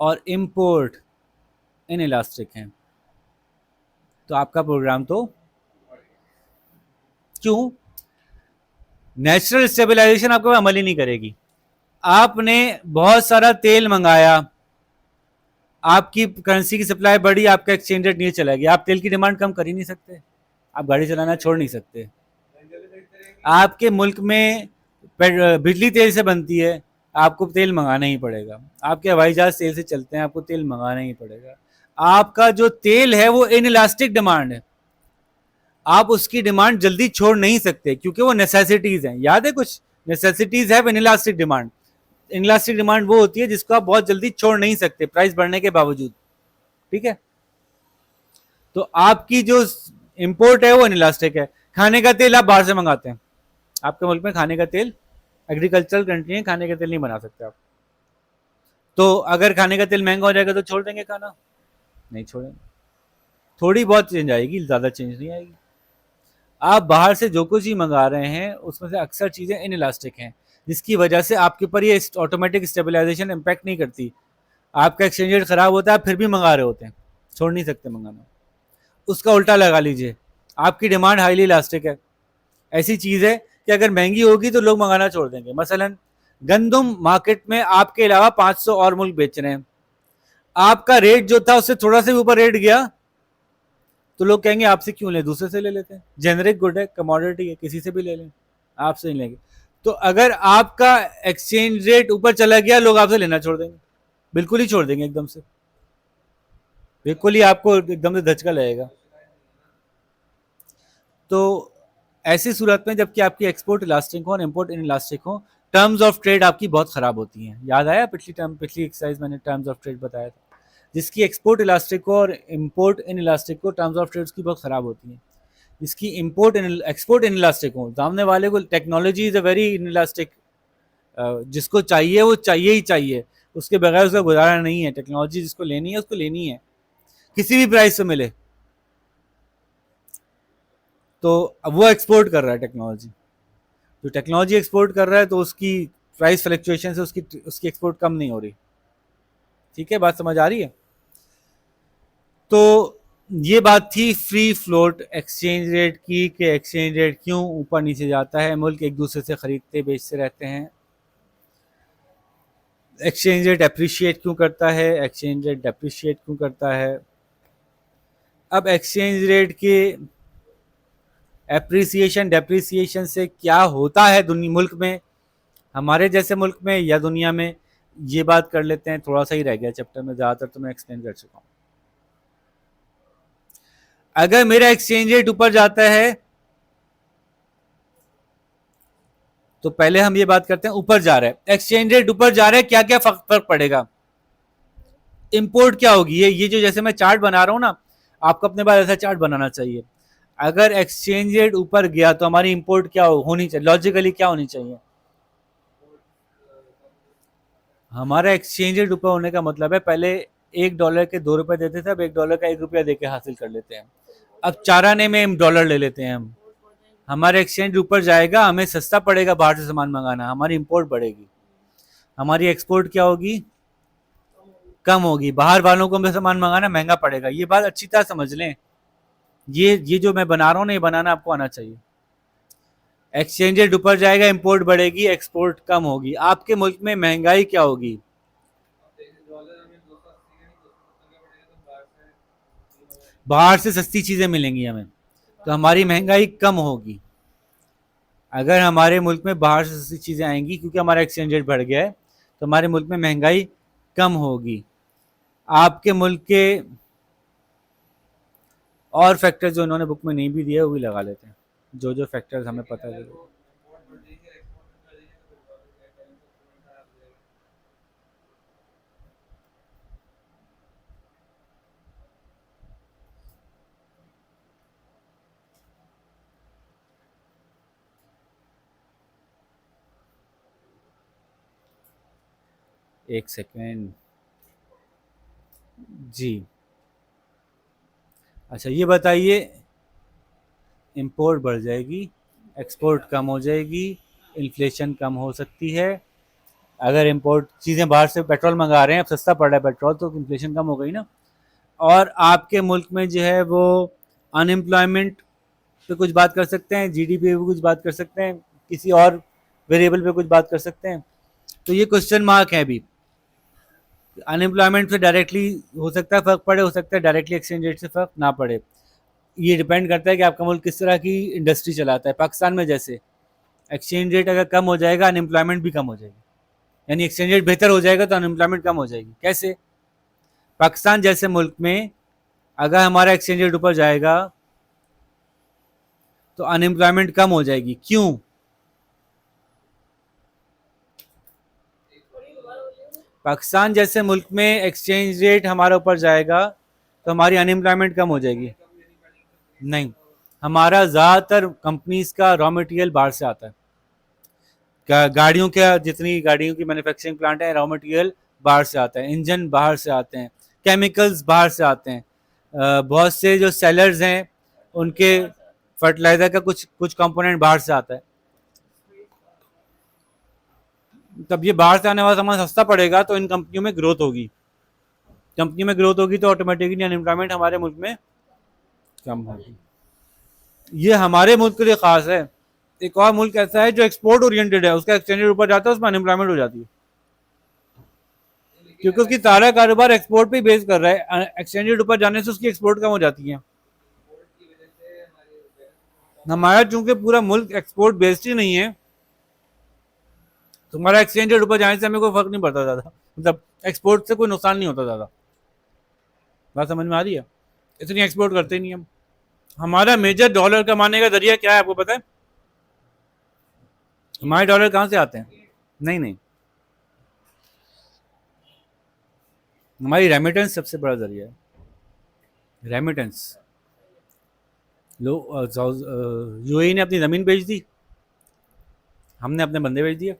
और इम्पोर्ट इन इलास्टिक हैं, तो आपका प्रोग्राम तो क्यों? नेचुरल स्टेबलाइजेशन आपके अमल ही नहीं करेगी। आपने बहुत सारा तेल मंगाया, आपकी करेंसी की सप्लाई बढ़ी, आपका एक्सचेंज रेट नीचे चला गया। आप तेल की डिमांड कम कर ही नहीं सकते, आप गाड़ी चलाना छोड़ नहीं सकते। आपके मुल्क में बिजली तेल से बनती है, आपको तेल मंगाना ही पड़ेगा। आपके हवाई जहाज तेल से चलते हैं, आपको तेल मंगाना ही पड़ेगा। आपका जो तेल है वो इन इलास्टिक डिमांड है, आप उसकी डिमांड जल्दी छोड़ नहीं सकते क्योंकि वो नेसेसिटीज हैं। याद है कुछ? नेसेसिटीज है इनइलास्टिक डिमांड। इनइलास्टिक डिमांड वो होती है जिसको आप बहुत जल्दी छोड़ नहीं सकते प्राइस बढ़ने के बावजूद। ठीक है, तो आपकी जो इंपोर्ट है वो इनइलास्टिक है। खाने का तेल आप बाहर से मंगाते हैं, आपके मुल्क में खाने का तेल, एग्रीकल्चरल कंट्री है, खाने का तेल नहीं बना सकते आप। तो अगर खाने का तेल महंगा हो जाएगा तो छोड़ देंगे खाना? नहीं छोड़ेंगे। थोड़ी बहुत चेंज आएगी, ज़्यादा चेंज नहीं आएगी। आप बाहर से जो कुछ ही मंगा रहे हैं उसमें से अक्सर चीज़ें इन इलास्टिक हैं, जिसकी वजह से आपके ऊपर ये ऑटोमेटिक स्टेबलाइजेशन इम्पैक्ट नहीं करती। आपका एक्सचेंज रेट खराब होता है, आप फिर भी मंगा रहे होते हैं, छोड़ नहीं सकते मंगाना। उसका उल्टा लगा लीजिए, आपकी डिमांड हाईली इलास्टिक है। ऐसी चीज़ है कि अगर महंगी होगी तो लोग मंगाना छोड़ देंगे। मसलन गंदम मार्केट में आपके अलावा 500 और मुल्क बेच रहे हैं, आपका रेट जो था उससे थोड़ा सा भी ऊपर रेट गया तो लोग कहेंगे आपसे क्यों लें, दूसरे से ले लेते हैं। जेनरिक गुड है, कमोडिटी है, किसी से भी ले लें, आपसे नहीं लेंगे। तो अगर आपका एक्सचेंज रेट ऊपर चला गया, लोग आपसे लेना छोड़ देंगे, बिल्कुल ही छोड़ देंगे एकदम से, बिल्कुल ही आपको एकदम से धचका लगेगा। तो ऐसी सूरत में जबकि आपकी एक्सपोर्ट इलास्टिक हो और इम्पोर्ट इन इलास्टिक हो, टर्म्स ऑफ ट्रेड आपकी बहुत खराब होती हैं। याद आया पिछली एक्सरसाइज मैंने टर्म्स ऑफ ट्रेड बताया था। जिसकी एक्सपोर्ट इलास्टिक हो और इम्पोर्ट इन इलास्टिक हो, टर्म्स ऑफ ट्रेड की बहुत खराब होती हैं। जिसकी एक्सपोर्ट इन इलास्टिक हो, सामने वाले को technology is a very in elastic, जिसको चाहिए वो चाहिए ही चाहिए, उसके बगैर उसका गुजारा नहीं है। टेक्नोलॉजी जिसको लेनी है उसको लेनी है, किसी भी प्राइस पे मिले। तो अब वो एक्सपोर्ट कर रहा है टेक्नोलॉजी, जो टेक्नोलॉजी एक्सपोर्ट कर रहा है तो उसकी प्राइस फ्लक्चुएशन से उसकी एक्सपोर्ट कम नहीं हो रही। ठीक है, बात समझ आ रही है? तो ये बात थी फ्री फ्लोट एक्सचेंज रेट की, कि एक्सचेंज रेट क्यों ऊपर नीचे जाता है, मुल्क एक दूसरे से खरीदते बेचते रहते हैं। एक्सचेंज रेट अप्रिशिएट क्यों करता है, एक्सचेंज रेट डेप्रिशिएट क्यों करता है। अब एक्सचेंज रेट के एप्रिसिएशन डेप्रिसिएशन से क्या होता है दुनिया मुल्क में, हमारे जैसे मुल्क में या दुनिया में, ये बात कर लेते हैं। थोड़ा सा ही रह गया चैप्टर में, ज़्यादातर तो मैं एक्सप्लेन कर चुका हूँ। अगर मेरा एक्सचेंज रेट ऊपर जाता है तो पहले हम ये बात करते हैं, ऊपर जा रहा है एक्सचेंज रेट, ऊपर जा रहा है, क्या क्या फर्क पड़ेगा। इंपोर्ट क्या होगी, ये जो जैसे मैं चार्ट बना रहा हूँ ना, आपको अपने पास ऐसा चार्ट बनाना चाहिए। अगर एक्सचेंज रेट ऊपर गया तो हमारी इंपोर्ट क्या होनी चाहिए, लॉजिकली क्या होनी चाहिए। हमारा एक्सचेंज रेट ऊपर होने का मतलब है, पहले $1 के $2 देते थे, अब $1 का ₹1 देके हासिल कर लेते हैं। अब 4 आने में डॉलर ले लेते हैं हम। हमारा एक्सचेंज ऊपर जाएगा, हमें सस्ता पड़ेगा बाहर से सामान मंगाना, हमारी इंपोर्ट बढ़ेगी, हमारी एक्सपोर्ट क्या होगी, कम होगी, बाहर वालों को हमें सामान मंगाना महंगा पड़ेगा। ये बात अच्छी तरह समझ लें, ये जो मैं बना रहा हूँ ना, ये बनाना आपको आना चाहिए। एक्सचेंज रेट ऊपर जाएगा, इंपोर्ट बढ़ेगी, एक्सपोर्ट कम होगी। आपके मुल्क में महंगाई क्या होगी, बाहर से सस्ती चीजें मिलेंगी हमें, तो हमारी महंगाई कम होगी। अगर हमारे मुल्क में बाहर से सस्ती चीजें आएंगी क्योंकि हमारा एक्सचेंज रेट बढ़ गया है, तो हमारे मुल्क में महंगाई कम होगी। आपके मुल्क के और फैक्टर्स जो उन्होंने बुक में नहीं भी दिए वो भी लगा लेते हैं, जो जो फैक्टर्स हमें पता है। एक सेकेंड जी। अच्छा ये बताइए, इंपोर्ट बढ़ जाएगी, एक्सपोर्ट कम हो जाएगी, इन्फ्लेशन कम हो सकती है। अगर इंपोर्ट चीज़ें बाहर से पेट्रोल मंगा रहे हैं, अब सस्ता पड़ रहा है पेट्रोल, तो इन्फ्लेशन कम हो गई ना। और आपके मुल्क में जो है वो अनएम्प्लॉयमेंट पे कुछ बात कर सकते हैं, जीडीपी पे कुछ बात कर सकते हैं, किसी और वेरिएबल पे कुछ बात कर सकते हैं। तो ये क्वेश्चन मार्क है अभी। अनएम्प्लॉयमेंट से डायरेक्टली हो सकता है फर्क पड़े, हो सकता है डायरेक्टली एक्सचेंज रेट से फर्क ना पड़े। ये डिपेंड करता है कि आपका मुल्क किस तरह की इंडस्ट्री चलाता है। पाकिस्तान में जैसे एक्सचेंज रेट अगर कम हो जाएगा, अनएम्प्लॉयमेंट भी कम हो जाएगी, यानी एक्सचेंज रेट बेहतर हो जाएगा तो अनएम्प्लॉयमेंट कम हो जाएगी। कैसे, पाकिस्तान जैसे मुल्क में अगर हमारा एक्सचेंज रेट ऊपर जाएगा तो अनएम्प्लॉयमेंट कम हो जाएगी। क्यों, पाकिस्तान जैसे मुल्क में एक्सचेंज रेट हमारा ऊपर जाएगा तो हमारी अनएम्प्लॉयमेंट कम हो जाएगी। नहीं, हमारा ज़्यादातर कंपनीज का रॉ मटेरियल बाहर से आता है। गाड़ियों के जितनी गाड़ियों की मैन्युफैक्चरिंग प्लांट है, रॉ मटेरियल बाहर से आता है, इंजन बाहर से आते हैं, केमिकल्स बाहर से आते हैं। बहुत से जो सेलर्स हैं उनके फर्टिलाइजर का कुछ कुछ कंपोनेंट बाहर से आता है। तब ये बाहर से आने वाला सामान सस्ता पड़ेगा तो इन कंपनियों में ग्रोथ होगी, कंपनी में ग्रोथ होगी तो ऑटोमेटिकली अनएम्प्लॉयमेंट हमारे मुल्क में कम होगी। ये हमारे मुल्क के लिए खास है। एक और मुल्क ऐसा है जो एक्सपोर्ट ओरिएंटेड है, उसका एक्सचेंज रेट ऊपर जाता है, उसमें अनएम्प्लॉयमेंट हो जाती है, क्योंकि उसकी सारा कारोबार एक्सपोर्ट पे बेस कर रहा है। एक्सचेंज रेट ऊपर जाने से उसकी एक्सपोर्ट कम हो जाती है। हमारा चूंकि पूरा मुल्क एक्सपोर्ट बेस्ड ही नहीं है, तो हमारा एक्सचेंज रेट ऊपर जाने से हमें कोई फर्क नहीं पड़ता ज़्यादा, मतलब एक्सपोर्ट से कोई नुकसान नहीं होता ज़्यादा। बात समझ में आ रही है, इतनी एक्सपोर्ट करते ही नहीं हम। हमारा मेजर डॉलर कमाने का जरिया क्या है आपको पता है, हमारे डॉलर कहाँ से आते हैं, नहीं नहीं, हमारी रेमिटेंस सबसे बड़ा जरिया है। रेमिटेंस, लो यूएई ने अपनी ज़मीन बेच दी, हमने अपने बंदे बेच दिए,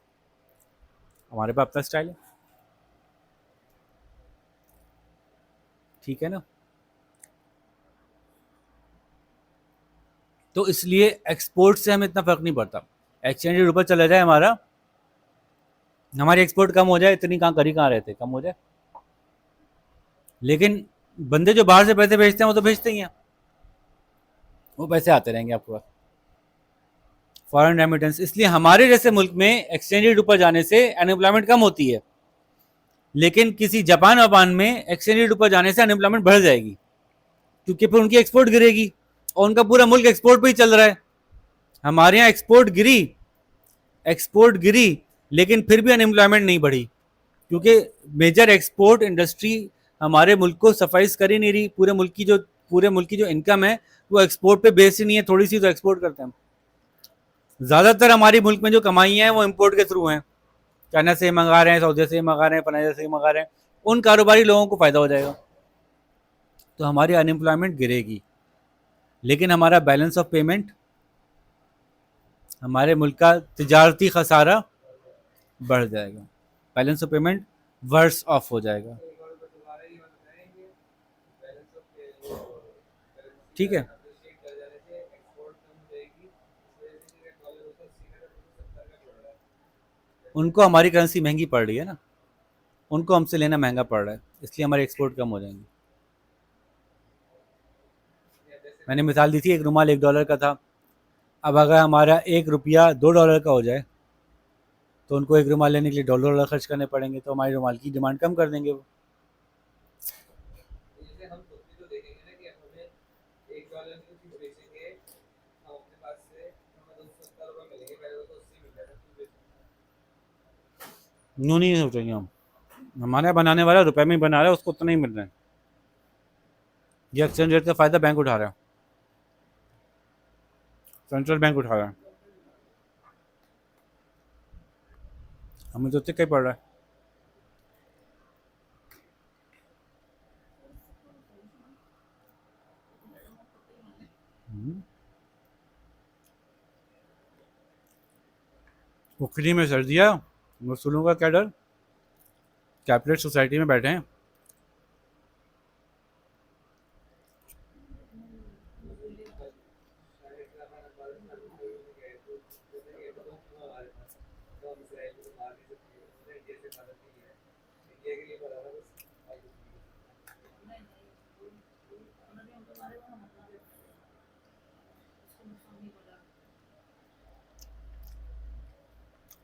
हमारे पास अपना स्टाइल है, ठीक है ना। तो इसलिए एक्सपोर्ट से हमें इतना फर्क नहीं पड़ता। एक्सचेंज रेट ऊपर चला जाए हमारा, हमारी एक्सपोर्ट कम हो जाए, इतनी कहाँ करी कहाँ रहते, कम हो जाए, लेकिन बंदे जो बाहर से पैसे भेजते हैं वो तो भेजते ही हैं, वो पैसे आते रहेंगे आपके पास, फॉरेन रेमिटेंस। इसलिए हमारे जैसे मुल्क में एक्सचेंज रेट ऊपर जाने से अनएम्प्लॉयमेंट कम होती है, लेकिन किसी जापान वापान में एक्सचेंज रेट ऊपर जाने से अनएम्प्लॉयमेंट बढ़ जाएगी, क्योंकि फिर उनकी एक्सपोर्ट गिरेगी और उनका पूरा मुल्क एक्सपोर्ट पे ही चल रहा है। हमारे यहाँ एक्सपोर्ट गिरी लेकिन फिर भी अनएम्प्लॉयमेंट नहीं बढ़ी, क्योंकि मेजर एक्सपोर्ट इंडस्ट्री हमारे मुल्क को सफाइज कर ही नहीं रही। पूरे मुल्क की जो इनकम है वो एक्सपोर्ट पे बेस ही नहीं है, थोड़ी सी तो एक्सपोर्ट करते हैं। ज्यादातर हमारे मुल्क में जो कमाई है वो इम्पोर्ट के थ्रू है, चाइना से मंगा रहे हैं, सऊदी से मंगा रहे हैं, फलाना से मंगा रहे हैं, उन कारोबारी लोगों को फायदा हो जाएगा, तो हमारी अनएम्प्लॉयमेंट गिरेगी। लेकिन हमारा बैलेंस ऑफ पेमेंट, हमारे मुल्क का तिजारती खसारा बढ़ जाएगा, बैलेंस ऑफ पेमेंट वर्स ऑफ हो जाएगा। ठीक है, उनको हमारी करेंसी महंगी पड़ रही है ना, उनको हमसे लेना महंगा पड़ रहा है, इसलिए हमारे एक्सपोर्ट कम हो जाएंगे। मैंने मिसाल दी थी, एक रुमाल $1 का था, अब अगर हमारा ₹1 $2 का हो जाए तो उनको एक रुमाल लेने के लिए $1 खर्च करने पड़ेंगे, तो हमारी रुमाल की डिमांड कम कर देंगे वो। यूँ नहीं सोचेंगे हम, हमारे बनाने वाला रुपए में ही बना रहा है, उसको उतना ही मिल रहा है। ये एक्सचेंज रेट का फायदा बैंक उठा रहा है, सेंट्रल बैंक उठा रहा है, हमें तो कहीं पड़ रहा है। उखरी में सर दिया, वसूलों का क्या डर, कैपिटलिस्ट सोसाइटी में बैठे हैं।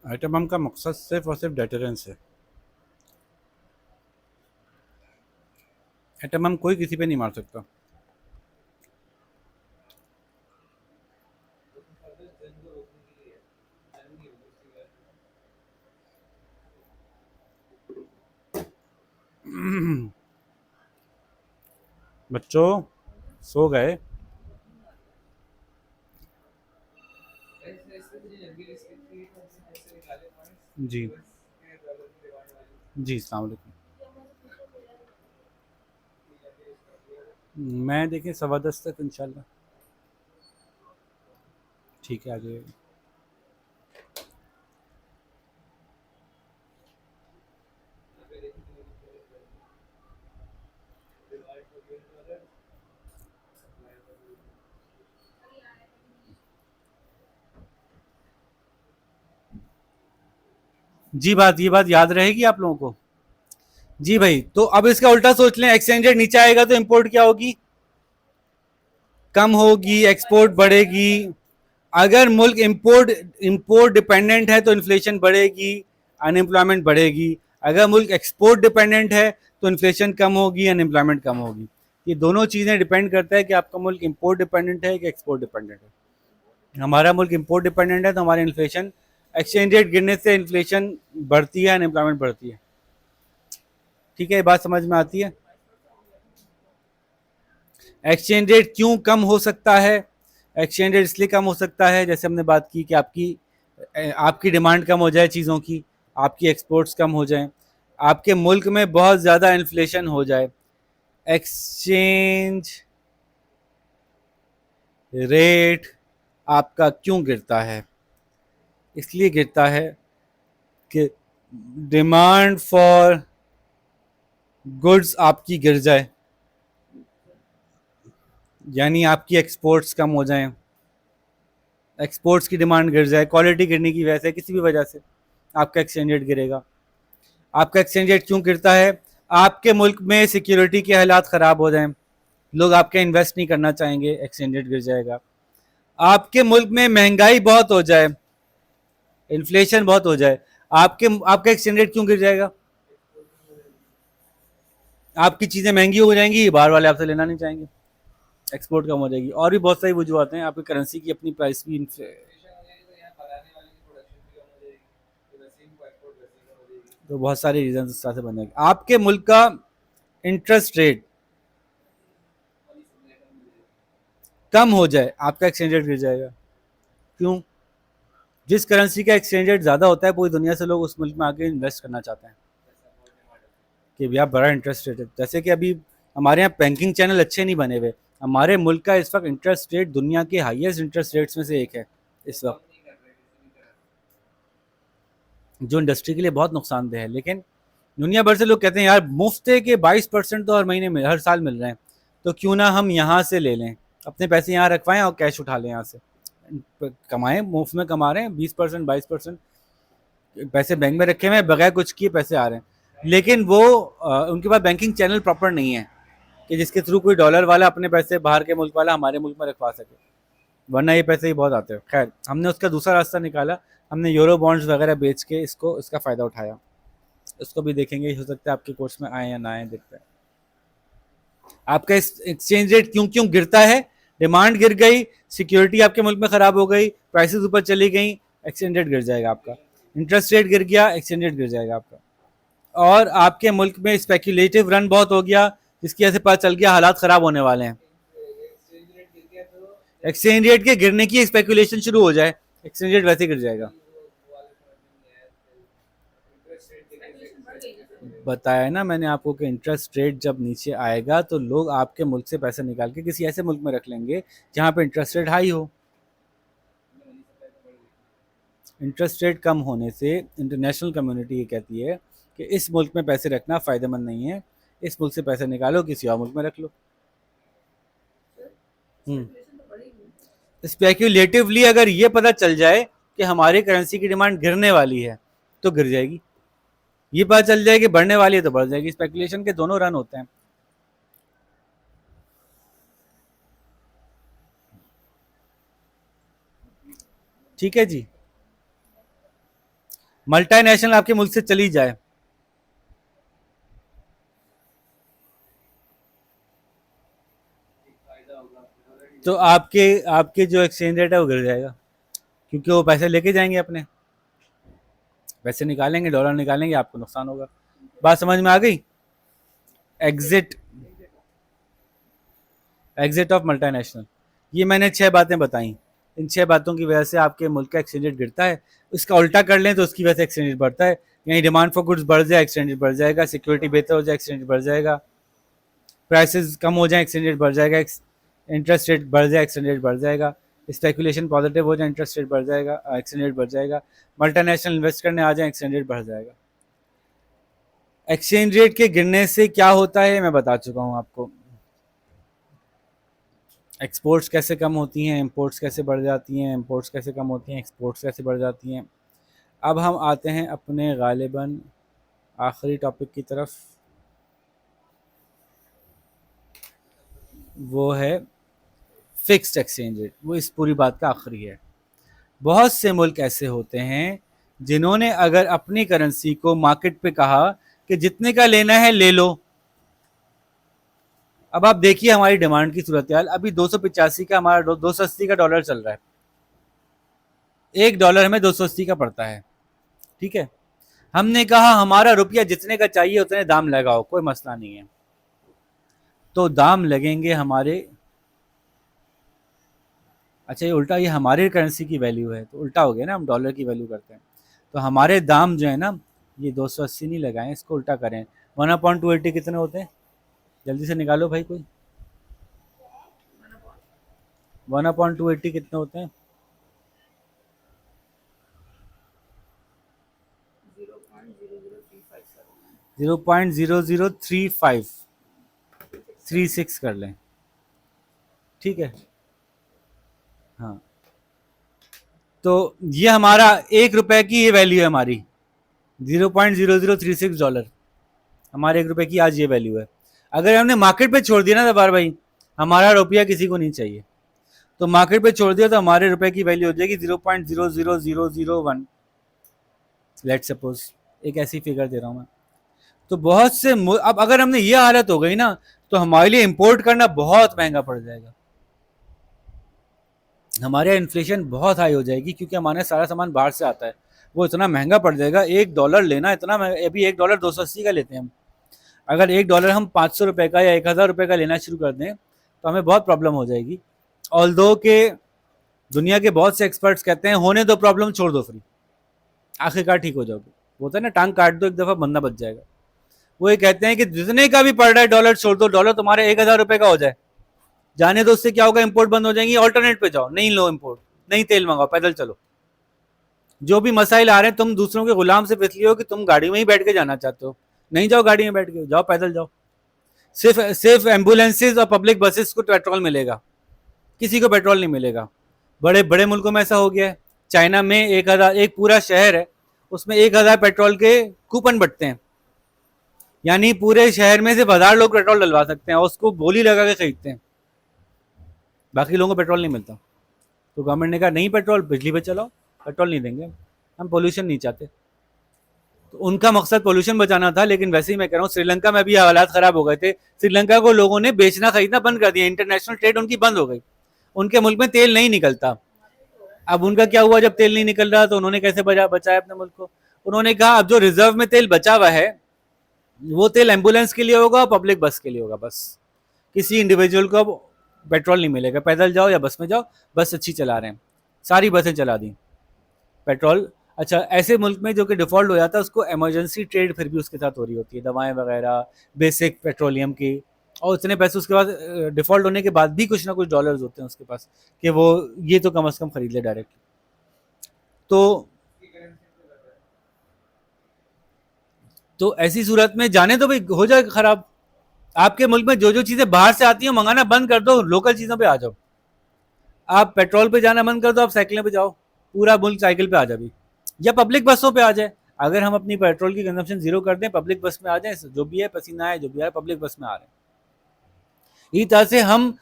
आइटम बम का मकसद सिर्फ और सिर्फ डेटरेंस है। एटम बम कोई किसी पे नहीं मार सकता। बच्चों सो गए? जी जी, अस्सलाम वालेकुम। मैं देखें 10:15 तक इंशाल्लाह। ठीक है, आ जाइए। जी, ये बात याद रहेगी आप लोगों को। जी भाई, तो अब इसका उल्टा सोच लें, एक्सचेंज रेट नीचे आएगा तो इंपोर्ट क्या होगी? कम होगी, एक्सपोर्ट बढ़ेगी। अगर मुल्क इंपोर्ट डिपेंडेंट है तो इन्फ्लेशन बढ़ेगी, अनएम्प्लॉयमेंट बढ़ेगी। अगर मुल्क एक्सपोर्ट डिपेंडेंट है तो इन्फ्लेशन कम होगी, अनएम्प्लॉयमेंट कम होगी। ये दोनों चीज़ें डिपेंड करता है कि आपका मुल्क इंपोर्ट डिपेंडेंट है कि एक्सपोर्ट डिपेंडेंट है। हमारा मुल्क इंपोर्ट डिपेंडेंट है तो हमारी इन्फ्लेशन, एक्सचेंज रेट गिरने से इन्फ्लेशन बढ़ती है, अनएम्प्लॉयमेंट बढ़ती है। ठीक है, ये बात समझ में आती है? एक्सचेंज रेट क्यों कम हो सकता है? एक्सचेंज रेट इसलिए कम हो सकता है, जैसे हमने बात की कि आपकी डिमांड कम हो जाए चीज़ों की, आपकी एक्सपोर्ट्स कम हो जाएं, आपके मुल्क में बहुत ज़्यादा इन्फ्लेशन हो जाए। एक्सचेंज रेट आपका क्यों गिरता है? इसलिए गिरता है कि डिमांड फॉर गुड्स आपकी गिर जाए, यानी आपकी एक्सपोर्ट्स कम हो जाएं, एक्सपोर्ट्स की डिमांड गिर जाए, क्वालिटी गिरने की वजह से, किसी भी वजह से आपका एक्सचेंज रेट गिरेगा। आपका एक्सचेंज रेट क्यों गिरता है? आपके मुल्क में सिक्योरिटी के हालात ख़राब हो जाएं, लोग आपके इन्वेस्ट नहीं करना चाहेंगे, एक्सचेंज रेट गिर जाएगा। आपके मुल्क में महंगाई बहुत हो जाए, इन्फ्लेशन बहुत हो जाए, आपका एक्सचेंज रेट क्यों गिर जाएगा? आपकी चीज़ें महंगी हो जाएंगी, बाहर वाले आपसे लेना नहीं चाहेंगे। एक्सपोर्ट कम हो जाएगी, और भी बहुत सारी वजूहत हैं, आपकी करेंसी की अपनी प्राइस भी तो बहुत सारे रीजन इस तरह से बन जाएंगे। आपके मुल्क का इंटरेस्ट रेट कम हो जाए, आपका एक्सचेंज रेट गिर जाएगा। क्यों? जिस करेंसी का एक्सचेंज रेट ज़्यादा होता है, पूरी दुनिया से लोग उस मुल्क में आके इन्वेस्ट करना चाहते हैं कि भैया बड़ा इंटरेस्ट रेट है। जैसे कि अभी हमारे यहाँ बैंकिंग चैनल अच्छे नहीं बने हुए, हमारे मुल्क का इस वक्त इंटरेस्ट रेट दुनिया के हाईएस्ट इंटरेस्ट रेट्स में से एक है इस वक्त, जो इंडस्ट्री के लिए बहुत नुकसानदेह है। लेकिन दुनिया भर से लोग कहते हैं यार मुफ्त के 22% तो हर महीने में हर साल मिल रहे हैं, तो क्यों ना हम यहाँ से ले लें, अपने पैसे यहाँ रखवाएं और कैश उठा लें यहाँ से, कमाएं, मुफ्त में कमा रहे हैं, 20% 22% पैसे बैंक में रखे हुए हैं, बगैर कुछ किए पैसे आ रहे हैं। लेकिन वो उनके पास बैंकिंग चैनल प्रॉपर नहीं है कि जिसके थ्रू कोई डॉलर वाला अपने पैसे बाहर के मुल्क वाला हमारे मुल्क में रखवा सके, वरना ये पैसे ही बहुत आते हैं। खैर, हमने उसका दूसरा रास्ता निकाला, हमने यूरो बॉन्ड्स वगैरह बेच के इसका फ़ायदा उठाया। उसको भी देखेंगे, हो सकता है आपके कोर्स में आए या ना आए, देखते हैं। आपका एक्सचेंज रेट क्यों क्यों गिरता है? डिमांड गिर गई, सिक्योरिटी आपके मुल्क में ख़राब हो गई, प्राइसेस ऊपर चली गई, एक्सचेंज रेट गिर जाएगा आपका। इंटरेस्ट रेट गिर गया, एक्सचेंज रेट गिर जाएगा आपका। और आपके मुल्क में स्पेक्यूलेटिव रन बहुत हो गया, जिसकी वजह से पता चल गया हालात ख़राब होने वाले हैं। एक्सचेंज रेट के गिरने की स्पेकुलेशन शुरू हो जाए, एक्सचेंज रेट वैसे गिर जाएगा। बताया ना मैंने आपको कि इंटरेस्ट रेट जब नीचे आएगा तो लोग आपके मुल्क से पैसे निकाल के किसी ऐसे मुल्क में रख लेंगे जहां पे इंटरेस्ट रेट हाई हो। इंटरेस्ट रेट कम होने से इंटरनेशनल कम्युनिटी ये कहती है कि इस मुल्क में पैसे रखना फ़ायदेमंद नहीं है, इस मुल्क से पैसे निकालो किसी और मुल्क में रख लो। स्पेक्यूलेटिवली अगर ये पता चल जाए कि हमारी करेंसी की डिमांड गिरने वाली है तो गिर जाएगी, ये पता चल जाए कि बढ़ने वाली है तो बढ़ जाएगी। स्पेकुलेशन के दोनों रन होते हैं। ठीक है जी। मल्टीनेशनल आपके मुल्क से चली जाए तो आपके आपके जो एक्सचेंज रेट है वो गिर जाएगा, क्योंकि वो पैसे लेके जाएंगे अपने, पैसे निकालेंगे, डॉलर निकालेंगे, आपको नुकसान होगा। बात समझ में आ गई? एग्जिट एग्जिट ऑफ मल्टीनेशनल, ये मैंने 6 बातें बताई। इन 6 बातों की वजह से आपके मुल्क का एक्सचेंज रेट गिरता है। इसका उल्टा कर लें तो उसकी वजह से एक्सचेंज रेट बढ़ता है। यानी डिमांड फॉर गुड्स बढ़ जाए, एक्सचेंज रेट बढ़ जाएगा, सिक्योरिटी बेहतर हो जाए, एक्सचेंज रेट बढ़ जाएगा, प्राइसेस कम हो जाए, एक्सचेंज रेट बढ़ जाएगा, इंटरेस्ट रेट बढ़ जाए, एक्सचेंज रेट बढ़ जाएगा, स्पेकुलेशन पॉजिटिव हो जाए, इंटरेस्ट रेट बढ़ जाएगा, एक्सचेंज रेट बढ़ जाएगा, मल्टीनेशनल इन्वेस्ट करने आ जाए, एक्सचेंज रेट बढ़ जाएगा। एक्सचेंज रेट के गिरने से क्या होता है मैं बता चुका हूँ आपको। एक्सपोर्ट्स कैसे कम होती हैं, इंपोर्ट्स कैसे बढ़ जाती हैं, इंपोर्ट्स कैसे कम होती हैं, एक्सपोर्ट्स कैसे बढ़ जाती हैं। अब हम आते हैं अपने गालिबन आखिरी टॉपिक की तरफ, वो है फिक्स्ड एक्सचेंज रेट। वो इस पूरी बात का आखिरी है। बहुत से मुल्क ऐसे होते हैं जिन्होंने अगर अपनी करेंसी को मार्केट पे कहा कि जितने का लेना है ले लो। अब आप देखिए हमारी डिमांड की सूरत हाल, अभी 285 का हमारा 280 का डॉलर चल रहा है, $1 हमें 280 का पड़ता है। ठीक है, हमने कहा हमारा रुपया जितने का चाहिए उतने दाम लगाओ, कोई मसला नहीं है। तो दाम लगेंगे हमारे, अच्छा ये उल्टा, ये हमारे करेंसी की वैल्यू है तो उल्टा हो गया ना, हम डॉलर की वैल्यू करते हैं। तो हमारे दाम जो है ना, ये 280 नहीं लगाएं, इसको उल्टा करें। 1/280 कितने होते हैं? जल्दी से निकालो भाई कोई। 1/280 कितने होते हैं? 0.00336 कर लें। ठीक है, हाँ। तो ये हमारा $1 की ये वैल्यू है हमारी, $0.0036। हमारे $1 की आज ये वैल्यू है। अगर हमने मार्केट पे छोड़ दिया ना दबार भाई, हमारा रुपया किसी को नहीं चाहिए, तो मार्केट पे छोड़ दिया तो हमारे रुपए की वैल्यू हो जाएगी 0.00001। लेट सपोज एक ऐसी फिगर दे रहा हूँ मैं। तो बहुत से अब अगर हमने ये हालत हो गई ना, तो हमारे लिए इंपोर्ट करना बहुत महंगा पड़ जाएगा। हमारे यहाँ इन्फ्लेशन बहुत हाई हो जाएगी, क्योंकि हमारे यहाँ सारा सामान बाहर से आता है, वो इतना महंगा पड़ जाएगा। $1 लेना इतना महंगा, अभी $1 280 का लेते हैं हम। अगर $1 हम 500 रुपये का या 1000 रुपये का लेना शुरू कर दें तो हमें बहुत प्रॉब्लम हो जाएगी। ऑल्दो के दुनिया के बहुत से एक्सपर्ट्स कहते हैं होने दो प्रॉब्लम, छोड़ दो फ्री, आखिरकार ठीक हो जाओगे। होता है ना, टांग काट दो एक दफा बंदा बच जाएगा। वो ये कहते हैं कि जितने का भी पड़ रहा है डॉलर छोड़ दो, डॉलर तुम्हारे 1000 रुपये का हो जाए, जाने दो, उससे क्या होगा, इंपोर्ट बंद हो जाएंगी, ऑल्टरनेट पे जाओ, नहीं लो इंपोर्ट, नहीं तेल मंगाओ, पैदल चलो। जो भी मसाइल आ रहे हैं, तुम दूसरों के गुलाम सिर्फ इसलिए हो कि तुम गाड़ी में ही बैठ के जाना चाहते हो, नहीं जाओ गाड़ी में बैठ के, जाओ पैदल जाओ। सिर्फ सिर्फ एम्बुलेंसेज और पब्लिक बसेस को पेट्रोल मिलेगा, किसी को पेट्रोल नहीं मिलेगा। बड़े बड़े मुल्कों में ऐसा हो गया है। चाइना में 1000, एक पूरा शहर है, उसमें 1000 पेट्रोल के कूपन बंटते हैं, यानी पूरे शहर में सिर्फ 1000 लोग पेट्रोल डलवा सकते हैं और उसको बोली लगा के खरीदते हैं, बाकी लोगों को पेट्रोल नहीं मिलता। तो गवर्नमेंट ने कहा नहीं, पेट्रोल बिजली पे चलाओ, पेट्रोल नहीं देंगे, हम पोल्यूशन नहीं चाहते। तो उनका मकसद पोल्यूशन बचाना था, लेकिन वैसे ही मैं कह रहा हूँ श्रीलंका में भी हालात खराब हो गए थे। श्रीलंका को लोगों ने बेचना खरीदना बंद कर दिया, इंटरनेशनल ट्रेड उनकी बंद हो गई, उनके मुल्क में तेल नहीं निकलता। अब उनका क्या हुआ, जब तेल नहीं निकल रहा तो उन्होंने कैसे बचाया अपने मुल्क को? उन्होंने कहा अब जो रिजर्व में तेल बचा हुआ है वो तेल एम्बुलेंस के लिए होगा, पब्लिक बस के लिए होगा, बस किसी इंडिविजुअल को पेट्रोल नहीं मिलेगा, पैदल जाओ या बस में जाओ, बस अच्छी चला रहे हैं, सारी बसें चला दी पेट्रोल। अच्छा, ऐसे मुल्क में जो कि डिफॉल्ट हो जाता है उसको इमरजेंसी ट्रेड फिर भी उसके साथ हो रही होती है, दवाएं वगैरह, बेसिक पेट्रोलियम की, और इतने पैसे उसके बाद डिफॉल्ट होने के बाद भी कुछ ना कुछ डॉलर्स होते हैं उसके पास कि वो ये तो कम से कम खरीद ले डायरेक्टली। तो ऐसी सूरत में जाने तो भाई हो जाए खराब। आपके मुल्क में जो जो चीजें बाहर से आती हैं मंगाना बंद कर दो, लोकल चीजों पे आ जाओ। आप पेट्रोल पे जाना बंद कर दो, आप साइकिल पे जाओ, पूरा मुल्क साइकिल पे आ जाए, या पब्लिक बसों पे आ जाए। अगर हम अपनी पेट्रोल की कंजम्पशन जीरो कर दें, पब्लिक बस में आ जाए, जो भी है पसीना है जो भी है पब्लिक बस में आ रहे हैं। इसी तरह से हम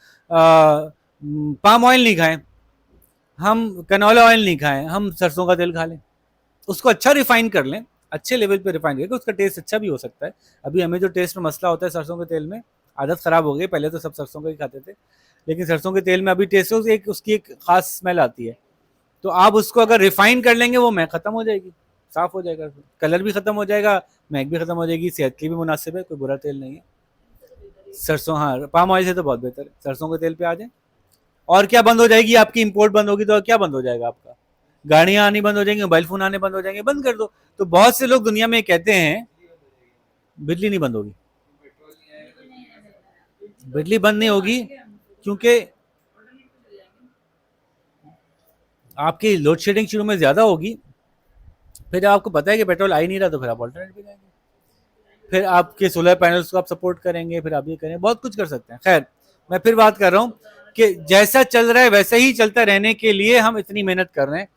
पाम ऑयल नहीं खाएं, हम कनोला ऑयल नहीं खाएं, हम सरसों का तेल खा लें, उसको अच्छा रिफाइन कर लें, अच्छे लेवल पे रिफाइन करके उसका टेस्ट अच्छा भी हो सकता है। अभी हमें जो टेस्ट में मसला होता है सरसों के तेल में, आदत खराब हो गई, पहले तो सब सरसों का ही खाते थे, लेकिन सरसों के तेल में अभी टेस्ट एक उसकी एक खास स्मेल आती है। तो आप उसको अगर रिफाइन कर लेंगे वो महक खत्म हो जाएगी, साफ हो जाएगा, कलर भी खत्म हो जाएगा, महक भी खत्म हो जाएगी, सेहत के लिए भी मुनासिब है, कोई बुरा तेल नहीं है सरसों। हाँ, पाम ऑयल से तो बहुत बेहतर है, सरसों के तेल पे आ जाए। और क्या बंद हो जाएगी आपकी, इंपोर्ट बंद होगी तो क्या बंद हो जाएगा आपका, गाड़ियां आनी बंद हो जाएंगी, मोबाइल फोन आने बंद हो जाएंगे, बंद कर दो। तो बहुत से लोग दुनिया में कहते हैं बिजली नहीं बंद होगी, बिजली बंद नहीं होगी, क्योंकि आपकी लोड शेडिंग शुरू में ज्यादा होगी, फिर जब आपको पता है कि पेट्रोल आ ही नहीं रहा तो फिर आप ऑल्टरनेट पे जाएंगे, फिर आपके सोलर पैनल्स को आप सपोर्ट करेंगे, फिर आप ये करेंगे, बहुत कुछ कर सकते हैं। खैर, मैं फिर बात कर रहा हूँ कि जैसा चल रहा है वैसे ही चलता रहने के लिए हम इतनी मेहनत कर रहे हैं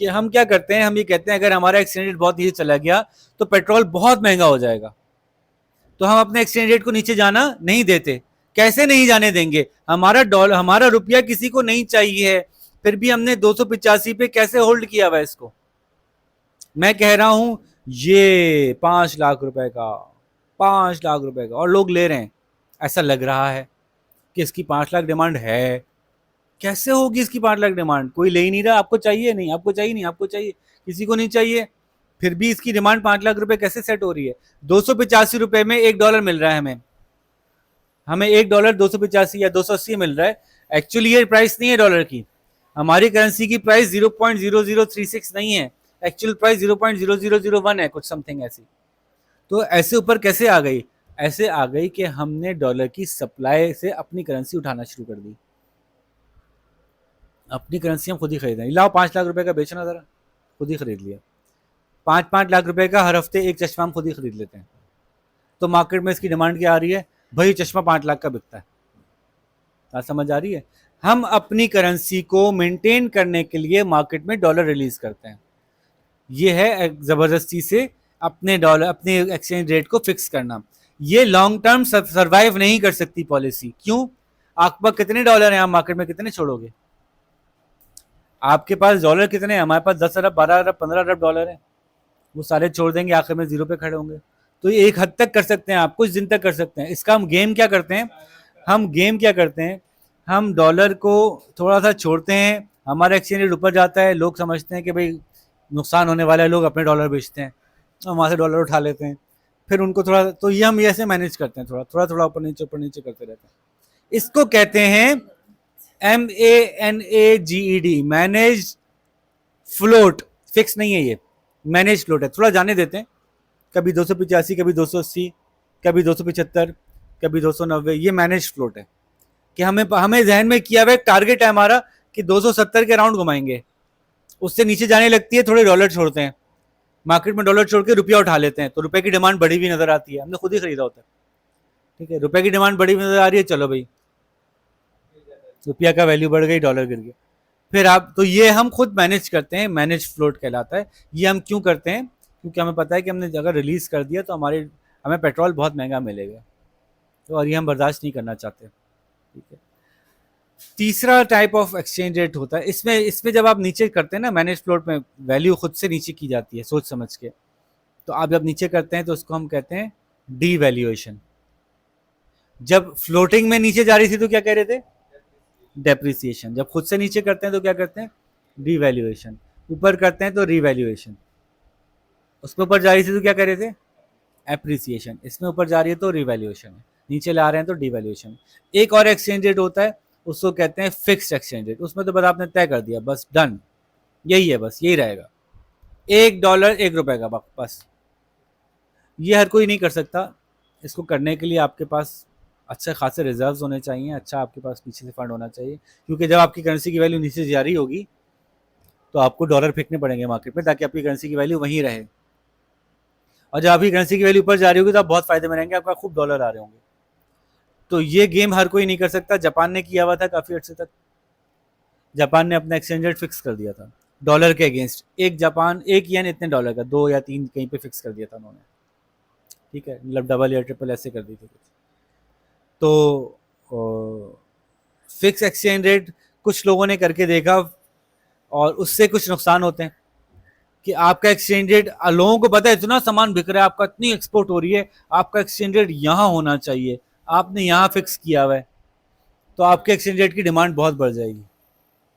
कि हम क्या करते हैं, हम ये कहते हैं अगर हमारा एक्सचेंज रेट बहुत नीचे चला गया तो पेट्रोल बहुत महंगा हो जाएगा, तो हम अपने एक्सचेंज रेट को नीचे जाना नहीं देते। कैसे नहीं जाने देंगे, हमारा डॉलर, हमारा रुपया किसी को नहीं चाहिए है, फिर भी हमने 285 पे कैसे होल्ड किया हुआ इसको। मैं कह रहा हूं ये 5 लाख रुपए का, 5 लाख रुपए का, और लोग ले रहे हैं। ऐसा लग रहा है कि इसकी 5 लाख डिमांड है, कैसे होगी इसकी 5 लाख डिमांड, कोई ले ही नहीं रहा। आपको चाहिए नहीं, आपको चाहिए नहीं, आपको चाहिए, किसी को नहीं चाहिए, फिर भी इसकी डिमांड 5 लाख रुपए कैसे सेट हो रही है। 285 रुपए में $1 मिल रहा है हमें, हमें $1 285 या 280 मिल रहा है। एक्चुअली ये प्राइस नहीं है डॉलर की, हमारी करेंसी की प्राइस 0.0036 नहीं है, एक्चुअल प्राइस 0.0001 है, कुछ समथिंग ऐसी। तो ऐसे ऊपर कैसे आ गई, ऐसे आ गई कि हमने डॉलर की सप्लाई से अपनी करेंसी उठाना शुरू कर दी, अपनी करेंसी हम खुद ही खरीद रहे हैं। लाओ 5 लाख रुपए का बेचना, जरा खुद ही खरीद लिया। 5-5 लाख रुपए का हर हफ्ते एक चश्मा हम खुद ही खरीद लेते हैं। तो मार्केट में इसकी डिमांड क्या आ रही है, भाई चश्मा 5 लाख का बिकता है। बात समझ आ रही है। हम अपनी करेंसी को मेंटेन करने के लिए मार्केट में डॉलर रिलीज करते हैं, ये है जबरदस्ती से अपने डॉलर, अपने एक्सचेंज रेट को फिक्स करना। ये लॉन्ग टर्म सर्वाइव नहीं कर सकती पॉलिसी। क्यों? आपके पास कितने डॉलर हैं, आप मार्केट में कितने छोड़ोगे? आपके पास डॉलर कितने हैं? हमारे पास 10 अरब, 12 अरब, 15 अरब डॉलर हैं, वो सारे छोड़ देंगे, आखिर में जीरो पे खड़े होंगे। तो ये एक हद तक कर सकते हैं, आप कुछ दिन तक कर सकते हैं। इसका हम गेम क्या करते हैं, हम गेम क्या करते हैं, हम डॉलर को थोड़ा सा छोड़ते हैं, हमारा एक्सचेंज रेट ऊपर जाता है, लोग समझते हैं कि भाई नुकसान होने वाला है, लोग अपने डॉलर बेचते हैं और वहाँ से डॉलर उठा लेते हैं। फिर उनको थोड़ा, तो ये हम ऐसे मैनेज करते हैं, थोड़ा थोड़ा थोड़ा ऊपर नीचे करते रहते हैं। इसको कहते हैं MANAGED, मैनेज फ्लोट। फिक्स नहीं है ये, मैनेज फ्लोट है, थोड़ा जाने देते हैं। कभी 285, कभी 280, कभी 275, कभी 290, ये मैनेज फ्लोट है कि हमें हमें जहन में किया हुआ एक टारगेट है हमारा कि 270 के राउंड घुमाएंगे। उससे नीचे जाने लगती है, थोड़े डॉलर छोड़ते हैं मार्केट में, डॉलर छोड़ के रुपया उठा लेते हैं, तो रुपए की डिमांड बढ़ी हुई नजर आती है, हमने खुद ही खरीदा होता है। ठीक है, रुपए की डिमांड बढ़ी हुई नजर आ रही है, चलो भाई रुपया का वैल्यू बढ़ गई, डॉलर गिर गया। फिर आप, तो ये हम खुद मैनेज करते हैं, मैनेज फ्लोट कहलाता है। ये हम क्यों करते हैं? क्योंकि हमें पता है कि हमने अगर रिलीज कर दिया तो हमें पेट्रोल बहुत महंगा मिलेगा, तो और ये हम बर्दाश्त नहीं करना चाहते। ठीक है। तीसरा टाइप ऑफ एक्सचेंज रेट होता है, इसमें इसमें जब आप नीचे करते हैं ना मैनेज फ्लोट में, वैल्यू खुद से नीचे की जाती है सोच समझ के। तो आप जब नीचे करते हैं तो उसको हम कहते हैं डी वैल्यूएशन। जब फ्लोटिंग में नीचे जा रही थी तो क्या कह रहे थे? डेप्रिसिएशन। जब खुद से नीचे करते हैं तो क्या करते हैं? डिवैल्यूएशन। ऊपर करते हैं तो रिवैल्यूएशन। उसमें ऊपर जा रही थी तो क्या कह रहे थे? एप्रिसिएशन। इसमें ऊपर जा रही है तो रिवैल्यूएशन है, नीचे ला रहे हैं तो डिवैल्यूएशन। एक और एक्सचेंज रेट होता है, उसको कहते हैं फिक्स्ड एक्सचेंज रेट। उसमें तो बस आपने तय कर दिया, बस डन, यही है, बस यही रहेगा, $1 ₹1 का, बस। ये हर कोई नहीं कर सकता। इसको करने के लिए आपके पास अच्छे खासे रिजर्व्स होने चाहिए, अच्छा आपके पास पीछे से फंड होना चाहिए, क्योंकि जब आपकी करेंसी की वैल्यू नीचे जा रही होगी तो आपको डॉलर फेंकने पड़ेंगे मार्केट में, ताकि आपकी करेंसी की वैल्यू वहीं रहे। और जब आपकी करेंसी की वैल्यू ऊपर जा रही होगी तो आप बहुत फायदे में रहेंगे, आपका खूब डॉलर आ रहे होंगे। तो ये गेम हर कोई नहीं कर सकता। जापान ने किया हुआ था काफ़ी अर्से तक। जापान ने अपना एक्सचेंज रेट फिक्स कर दिया था डॉलर के अगेंस्ट। एक येन इतने डॉलर का, 2 या 3 कहीं पे फिक्स कर दिया था उन्होंने। ठीक है, मतलब डबल या ट्रिपल ऐसे कर दी थी कुछ। तो फिक्स एक्सचेंज रेट कुछ लोगों ने करके देखा और उससे कुछ नुकसान होते हैं कि आपका एक्सचेंज रेट, लोगों को पता है इतना सामान बिक रहा है आपका, इतनी एक्सपोर्ट हो रही है, आपका एक्सचेंज रेट यहाँ होना चाहिए, आपने यहाँ फिक्स किया हुआ है, तो आपके एक्सचेंज रेट की डिमांड बहुत बढ़ जाएगी।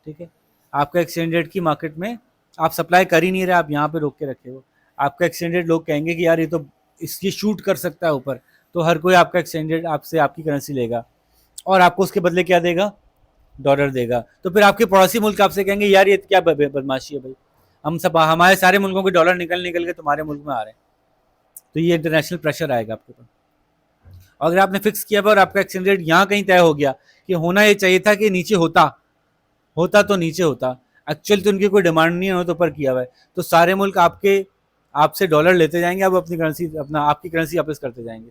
ठीक है, आपका एक्सचेंज रेट की मार्केट में आप सप्लाई कर ही नहीं रहे, आप यहाँ पे रोक के रखे हो। आपका एक्सचेंज रेट, लोग कहेंगे कि यार ये तो इसकी शूट कर सकता है ऊपर, तो हर कोई आपका एक्सचेंज रेट आपसे आपकी करेंसी लेगा और आपको उसके बदले क्या देगा? डॉलर देगा। तो फिर आपके पड़ोसी मुल्क आपसे कहेंगे यार ये क्या बदमाशी है भाई, हम सब, हमारे सारे मुल्कों के डॉलर निकल निकल के तुम्हारे मुल्क में आ रहे हैं। तो ये इंटरनेशनल प्रेशर आएगा आपके ऊपर। अगर आपने फिक्स किया और आपका एक्सचेंज रेट यहाँ कहीं तय हो गया कि होना ये चाहिए था कि नीचे होता, होता तो नीचे होता, एक्चुअल तो उनकी कोई डिमांड नहीं है तो ऊपर किया हुआ है, तो सारे मुल्क आपसे डॉलर लेते जाएंगे, आप अपनी करेंसी, आपकी करेंसी वापस करते जाएंगे,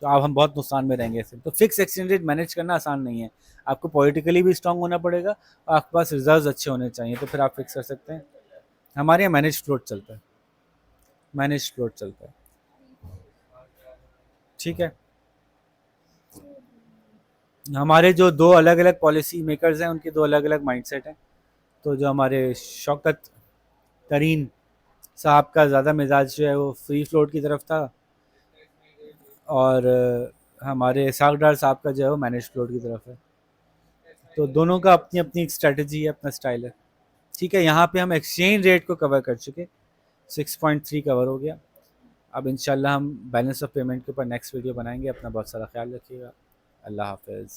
तो आप, हम बहुत नुकसान में रहेंगे ऐसे। तो फिक्स एक्सचेंज रेट मैनेज करना आसान नहीं है, आपको पॉलिटिकली भी स्ट्रांग होना पड़ेगा और आपके पास रिजर्व अच्छे होने चाहिए, तो फिर आप फिक्स कर सकते हैं। हमारे यहाँ मैनेज फ्लोट चलता है, मैनेज फ्लोट चलता है। ठीक है, हमारे जो दो अलग अलग पॉलिसी मेकर्स हैं उनके दो अलग अलग माइंडसेट हैं। तो जो हमारे शौकत तरीन साहब का ज़्यादा मिजाज जो है वो फ्री फ्लोट की तरफ था, और हमारे इसाक डार साहब का जो है वो मैनेज फ्लोट की तरफ है। तो दोनों का अपनी अपनी एक स्ट्रेटजी है, अपना स्टाइल है। ठीक है, यहाँ पे हम एक्सचेंज रेट को कवर कर चुके, 6.3 कवर हो गया। अब इंशाल्लाह हम बैलेंस ऑफ पेमेंट के ऊपर नेक्स्ट वीडियो बनाएंगे। अपना बहुत सारा ख्याल रखिएगा। अल्लाह हाफिज़।